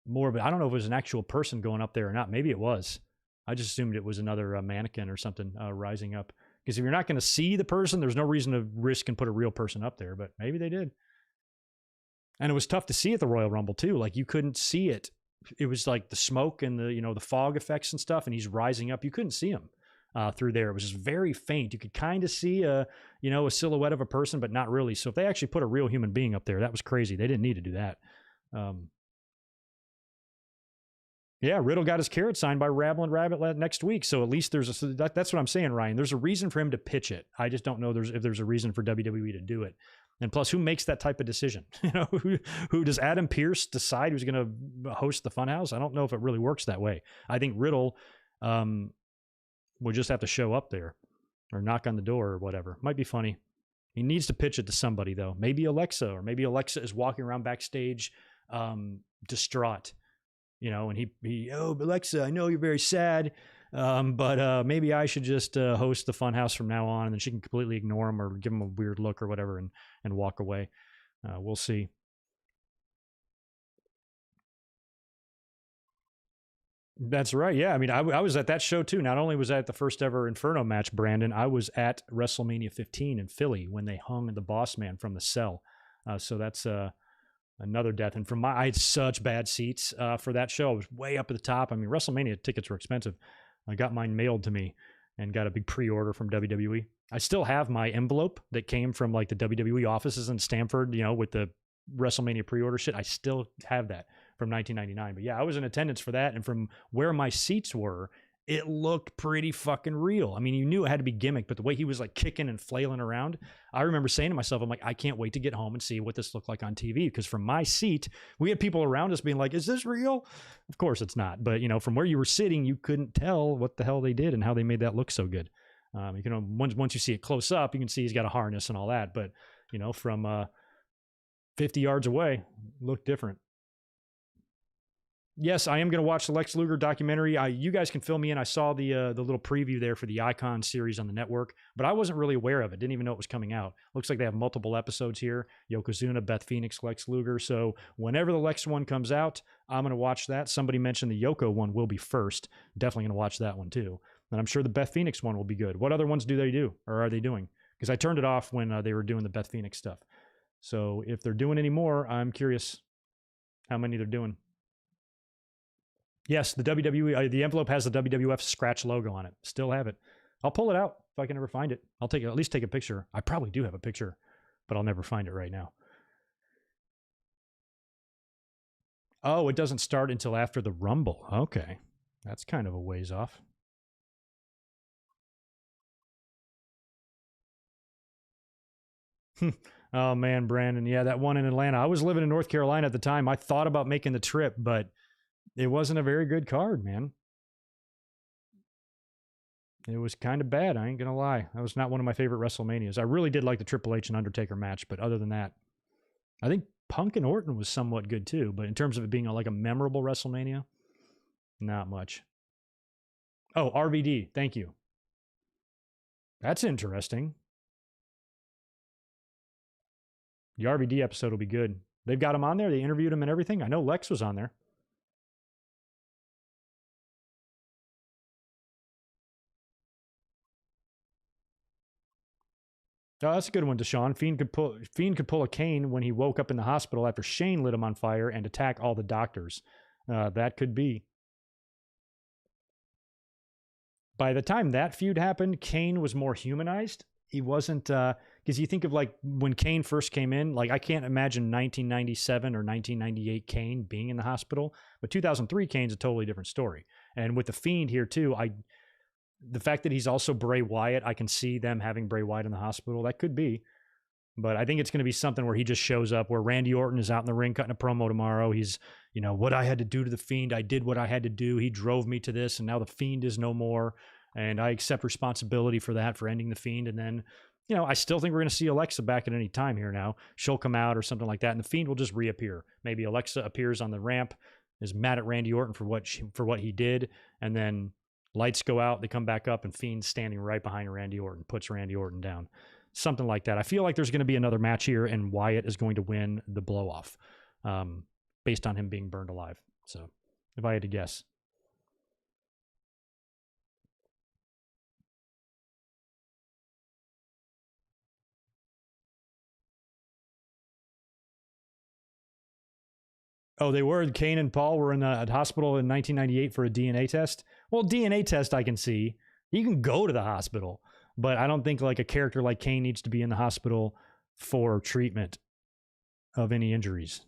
don't know if it was an actual person going up there or not. Maybe it was. I just assumed it was another mannequin or something rising up. Because if you're not going to see the person, there's no reason to risk and put a real person up there. But maybe they did. And it was tough to see at the Royal Rumble too. Like you couldn't see it. It was like the smoke and the fog effects and stuff. And he's rising up. You couldn't see him. through there. It was just very faint. You could kind of see a silhouette of a person, but not really. So if they actually put a real human being up there, that was crazy. They didn't need to do that. Yeah, Riddle got his carrot signed by Rabble Rabbit next week. So at least that's what I'm saying, Ryan. There's a reason for him to pitch it. I just don't know if there's a reason for WWE to do it. And plus, who makes that type of decision? Who does Adam Pearce decide who's going to host the Funhouse? I don't know if it really works that way. I think Riddle would just have to show up there or knock on the door or whatever. Might be funny. He needs to pitch it to somebody, though. Maybe Alexa, or maybe Alexa is walking around backstage distraught. And he, oh, Alexa, I know you're very sad, but maybe I should just host the Funhouse from now on, and then she can completely ignore him or give him a weird look or whatever and walk away. We'll see. That's right. Yeah. I mean, I was at that show too. Not only was I at the first ever Inferno match, Brandon, I was at WrestleMania 15 in Philly when they hung the Boss Man from the cell. So that's another death. And I had such bad seats for that show. I was way up at the top. I mean, WrestleMania tickets were expensive. I got mine mailed to me and got a big pre-order from WWE. I still have my envelope that came from like the WWE offices in Stamford, with the WrestleMania pre-order shit. I still have that from 1999. But yeah, I was in attendance for that. And from where my seats were, it looked pretty fucking real. I mean, you knew it had to be gimmick, but the way he was like kicking and flailing around, I remember saying to myself, I'm like, I can't wait to get home and see what this looked like on TV. Because from my seat, we had people around us being like, is this real? Of course it's not. But, from where you were sitting, you couldn't tell what the hell they did and how they made that look so good. Once you see it close up, you can see he's got a harness and all that. But, from 50 yards away, looked different. Yes, I am going to watch the Lex Luger documentary. You guys can fill me in. I saw the little preview there for the Icon series on the network, but I wasn't really aware of it. Didn't even know it was coming out. Looks like they have multiple episodes here. Yokozuna, Beth Phoenix, Lex Luger. So whenever the Lex one comes out, I'm going to watch that. Somebody mentioned the Yoko one will be first. Definitely going to watch that one too. And I'm sure the Beth Phoenix one will be good. What other ones do they do, or are they doing? Because I turned it off when they were doing the Beth Phoenix stuff. So if they're doing any more, I'm curious how many they're doing. Yes, the WWE, the envelope has the WWF scratch logo on it. Still have it. I'll pull it out if I can ever find it. I'll at least take a picture. I probably do have a picture, but I'll never find it right now. Oh, it doesn't start until after the Rumble. Okay. That's kind of a ways off. Oh, man, Brandon. Yeah, that one in Atlanta. I was living in North Carolina at the time. I thought about making the trip, but it wasn't a very good card, man. It was kind of bad. I ain't going to lie. That was not one of my favorite WrestleManias. I really did like the Triple H and Undertaker match, but other than that, I think Punk and Orton was somewhat good too. But in terms of it being like a memorable WrestleMania, not much. Oh, RVD. Thank you. That's interesting. The RVD episode will be good. They've got him on there. They interviewed him and everything. I know Lex was on there. Oh, that's a good one, Deshaun. Fiend could pull a Kane when he woke up in the hospital after Shane lit him on fire and attack all the doctors. That could be. By the time that feud happened, Kane was more humanized. He wasn't, because you think of like when Kane first came in, like I can't imagine 1997 or 1998 Kane being in the hospital, but 2003 Kane's a totally different story. And with the Fiend here too, the fact that he's also Bray Wyatt, I can see them having Bray Wyatt in the hospital. That could be. But I think it's going to be something where he just shows up, where Randy Orton is out in the ring cutting a promo tomorrow. He's, what I had to do to the Fiend, I did what I had to do. He drove me to this, and now the Fiend is no more. And I accept responsibility for that, for ending the Fiend. And then, I still think we're going to see Alexa back at any time here now. She'll come out or something like that, and the Fiend will just reappear. Maybe Alexa appears on the ramp, is mad at Randy Orton for what he did, and then lights go out, they come back up, and Fiend's standing right behind Randy Orton, puts Randy Orton down. Something like that. I feel like there's going to be another match here, and Wyatt is going to win the blow-off based on him being burned alive. So, if I had to guess. Oh, they were. Kane and Paul were in the hospital in 1998 for a DNA test. Well, DNA test I can see. He can go to the hospital, but I don't think like a character like Kane needs to be in the hospital for treatment of any injuries.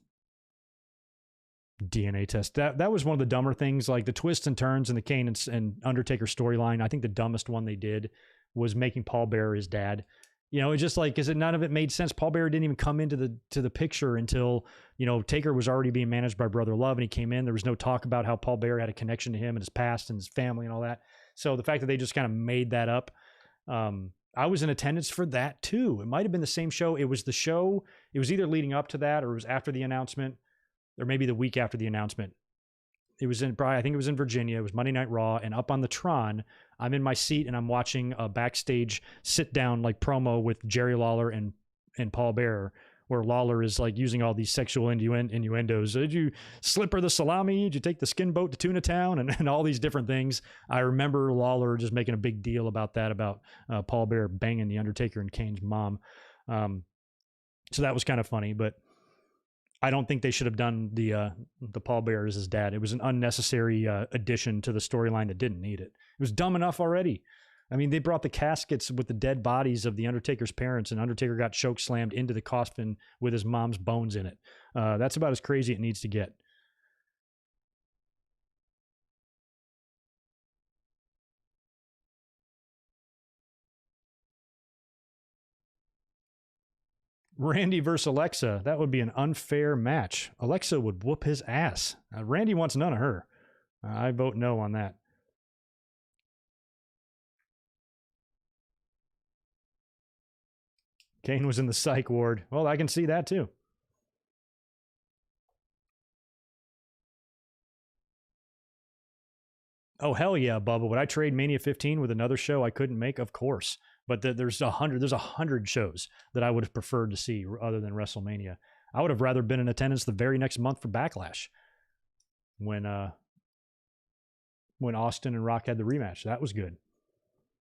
DNA test. That was one of the dumber things, like the twists and turns in the Kane and Undertaker storyline. I think the dumbest one they did was making Paul Bearer his dad. You know, it's just like, is it, none of it made sense. Paul Bearer didn't even come into the picture until, you know, Taker was already being managed by Brother Love, and he came in. There was no talk about how Paul Bearer had a connection to him and his past and his family and all that. So the fact that they just kind of made that up, I was in attendance for that too. It might have been the same show. It was the show. It was either leading up to that or it was after the announcement, or maybe the week after the announcement. It was in, I think it was in Virginia. It was Monday Night Raw, and up on the Tron, I'm in my seat and I'm watching a backstage sit down like promo with Jerry Lawler and Paul Bearer, where Lawler is like using all these sexual innuendos. Did you slip her the salami? Did you take the skin boat to Tuna Town? And all these different things. I remember Lawler just making a big deal about that, about Paul Bearer banging the Undertaker and Kane's mom. So that was kind of funny, but I don't think they should have done the Paul Bearer as his dad. It was an unnecessary addition to the storyline that didn't need it. It was dumb enough already. I mean, they brought the caskets with the dead bodies of the Undertaker's parents, and Undertaker got choke slammed into the coffin with his mom's bones in it. That's about as crazy it needs to get. Randy versus Alexa. That would be an unfair match. Alexa would whoop his ass. Randy wants none of her. I vote no on that. Kane was in the psych ward. Well, I can see that too. Oh, hell yeah, Bubba. Would I trade Mania 15 with another show I couldn't make? Of course. But there's 100 shows that I would have preferred to see other than WrestleMania. I would have rather been in attendance the very next month for Backlash when Austin and Rock had the rematch. That was good.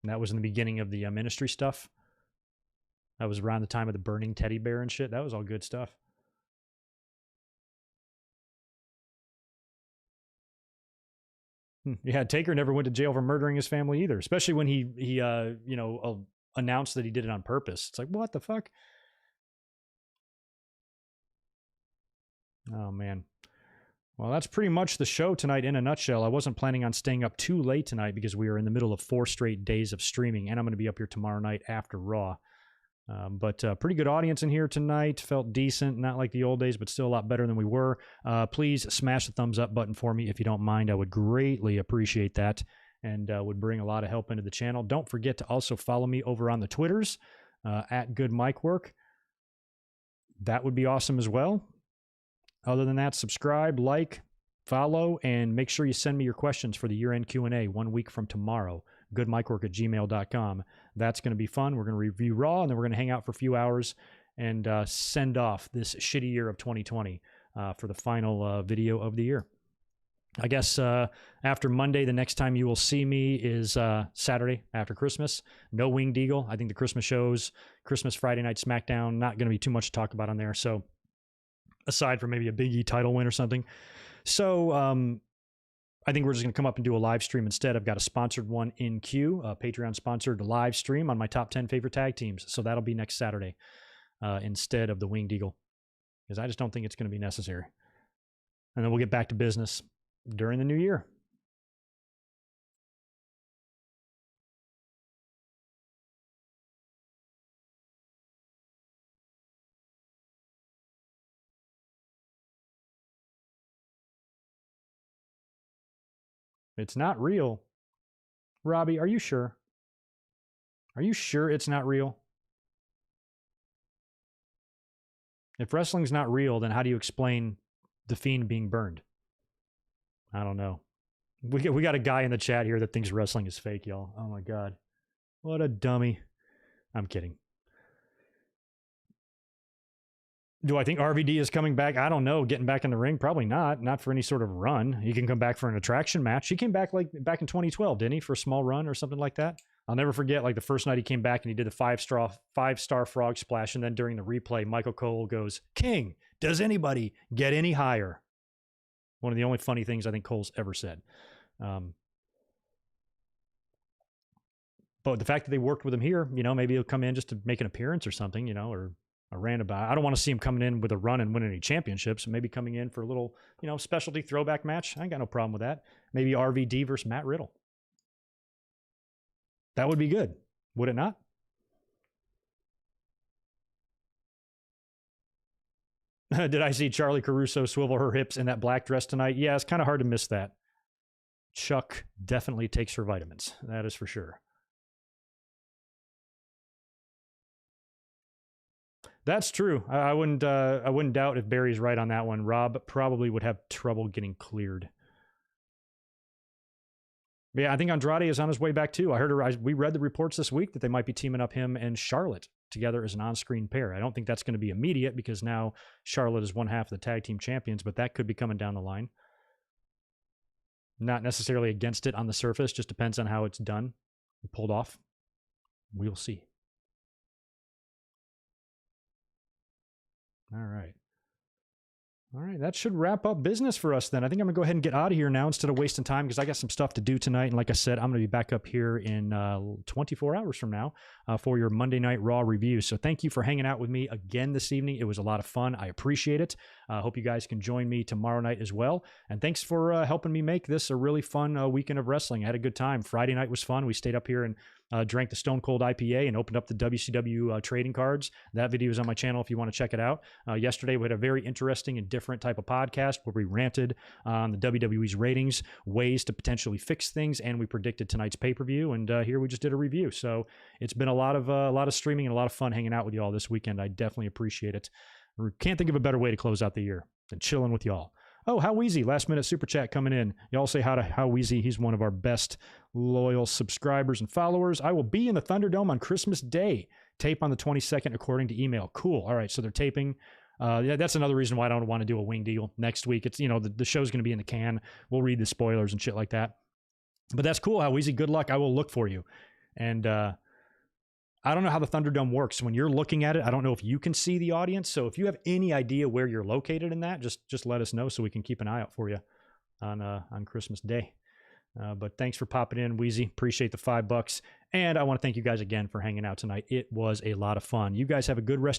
And that was in the beginning of the ministry stuff. That was around the time of the burning teddy bear and shit. That was all good stuff. Yeah, Taker never went to jail for murdering his family either, especially when he announced that he did it on purpose. It's like, what the fuck? Oh, man. Well, that's pretty much the show tonight in a nutshell. I wasn't planning on staying up too late tonight because we are in the middle of 4 straight days of streaming, and I'm going to be up here tomorrow night after Raw. But pretty good audience in here tonight. Felt decent, not like the old days, but still a lot better than we were. Please smash the thumbs up button for me if you don't mind. I would greatly appreciate that, and would bring a lot of help into the channel. Don't forget to also follow me over on the Twitters at Good Mic Work. That would be awesome as well. Other than that, subscribe, like, follow, and make sure you send me your questions for the year-end Q&A 1 week from tomorrow. goodmicwork@gmail.com. That's going to be fun. We're going to review Raw, and then we're going to hang out for a few hours and send off this shitty year of 2020 for the final video of the year. I guess after Monday, the next time you will see me is Saturday after Christmas. No Winged Eagle. I think the Christmas shows, Christmas Friday Night SmackDown, not going to be too much to talk about on there. So aside from maybe a Big E title win or something. So I think we're just going to come up and do a live stream instead. I've got a sponsored one in queue, a Patreon-sponsored live stream on my top 10 favorite tag teams. So that'll be next Saturday instead of the Winged Eagle, because I just don't think it's going to be necessary. And then we'll get back to business during the new year. It's not real. Robbie, are you sure? Are you sure it's not real? If wrestling's not real, then how do you explain the Fiend being burned? I don't know. We got a guy in the chat here that thinks wrestling is fake, y'all. Oh my God. What a dummy. I'm kidding. Do I think RVD is coming back? I don't know. Getting back in the ring? Probably not. Not for any sort of run. He can come back for an attraction match. He came back back in 2012, didn't he? For a small run or something like that. I'll never forget the first night he came back and he did the 5-star frog splash. And then during the replay, Michael Cole goes, "King, does anybody get any higher?" One of the only funny things I think Cole's ever said. But the fact that they worked with him here, maybe he'll come in just to make an appearance or something, or a random. I don't want to see him coming in with a run and winning any championships. Maybe coming in for a little, specialty throwback match. I ain't got no problem with that. Maybe RVD versus Matt Riddle. That would be good, would it not? Did I see Charlie Caruso swivel her hips in that black dress tonight? Yeah, it's kind of hard to miss that. Chuck definitely takes her vitamins. That is for sure. That's true. I wouldn't doubt if Barry's right on that one. Rob probably would have trouble getting cleared. But yeah, I think Andrade is on his way back too. We read the reports this week that they might be teaming up him and Charlotte together as an on-screen pair. I don't think that's going to be immediate because now Charlotte is one half of the tag team champions, but that could be coming down the line. Not necessarily against it on the surface, just depends on how it's done and pulled off. We'll see. All right. All right, that should wrap up business for us then. I think I'm going to go ahead and get out of here now instead of wasting time because I got some stuff to do tonight. And like I said, I'm going to be back up here in 24 hours from now for your Monday Night Raw review. So thank you for hanging out with me again this evening. It was a lot of fun. I appreciate it. I hope you guys can join me tomorrow night as well. And thanks for helping me make this a really fun weekend of wrestling. I had a good time. Friday night was fun. We stayed up here and drank the Stone Cold IPA and opened up the WCW trading cards. That video is on my channel if you want to check it out. Yesterday, we had a very interesting and different type of podcast where we ranted on the WWE's ratings, ways to potentially fix things, and we predicted tonight's pay-per-view. And here we just did a review. So it's been a lot of streaming and a lot of fun hanging out with y'all this weekend. I definitely appreciate it. Can't think of a better way to close out the year than chilling with y'all. Oh, How Weezy, last minute super chat coming in. Y'all say hi to How Weezy. He's one of our best loyal subscribers and followers. I will be in the Thunderdome on Christmas Day. Tape on the 22nd according to email. Cool. All right, so they're taping. Yeah, that's another reason why I don't want to do a wing deal next week. It's, the show's going to be in the can. We'll read the spoilers and shit like that. But that's cool, How Weezy. Good luck. I will look for you. And I don't know how the Thunderdome works. When you're looking at it, I don't know if you can see the audience. So if you have any idea where you're located in that, just let us know so we can keep an eye out for you on Christmas Day. But thanks for popping in, Weezy. Appreciate the $5. And I want to thank you guys again for hanging out tonight. It was a lot of fun. You guys have a good rest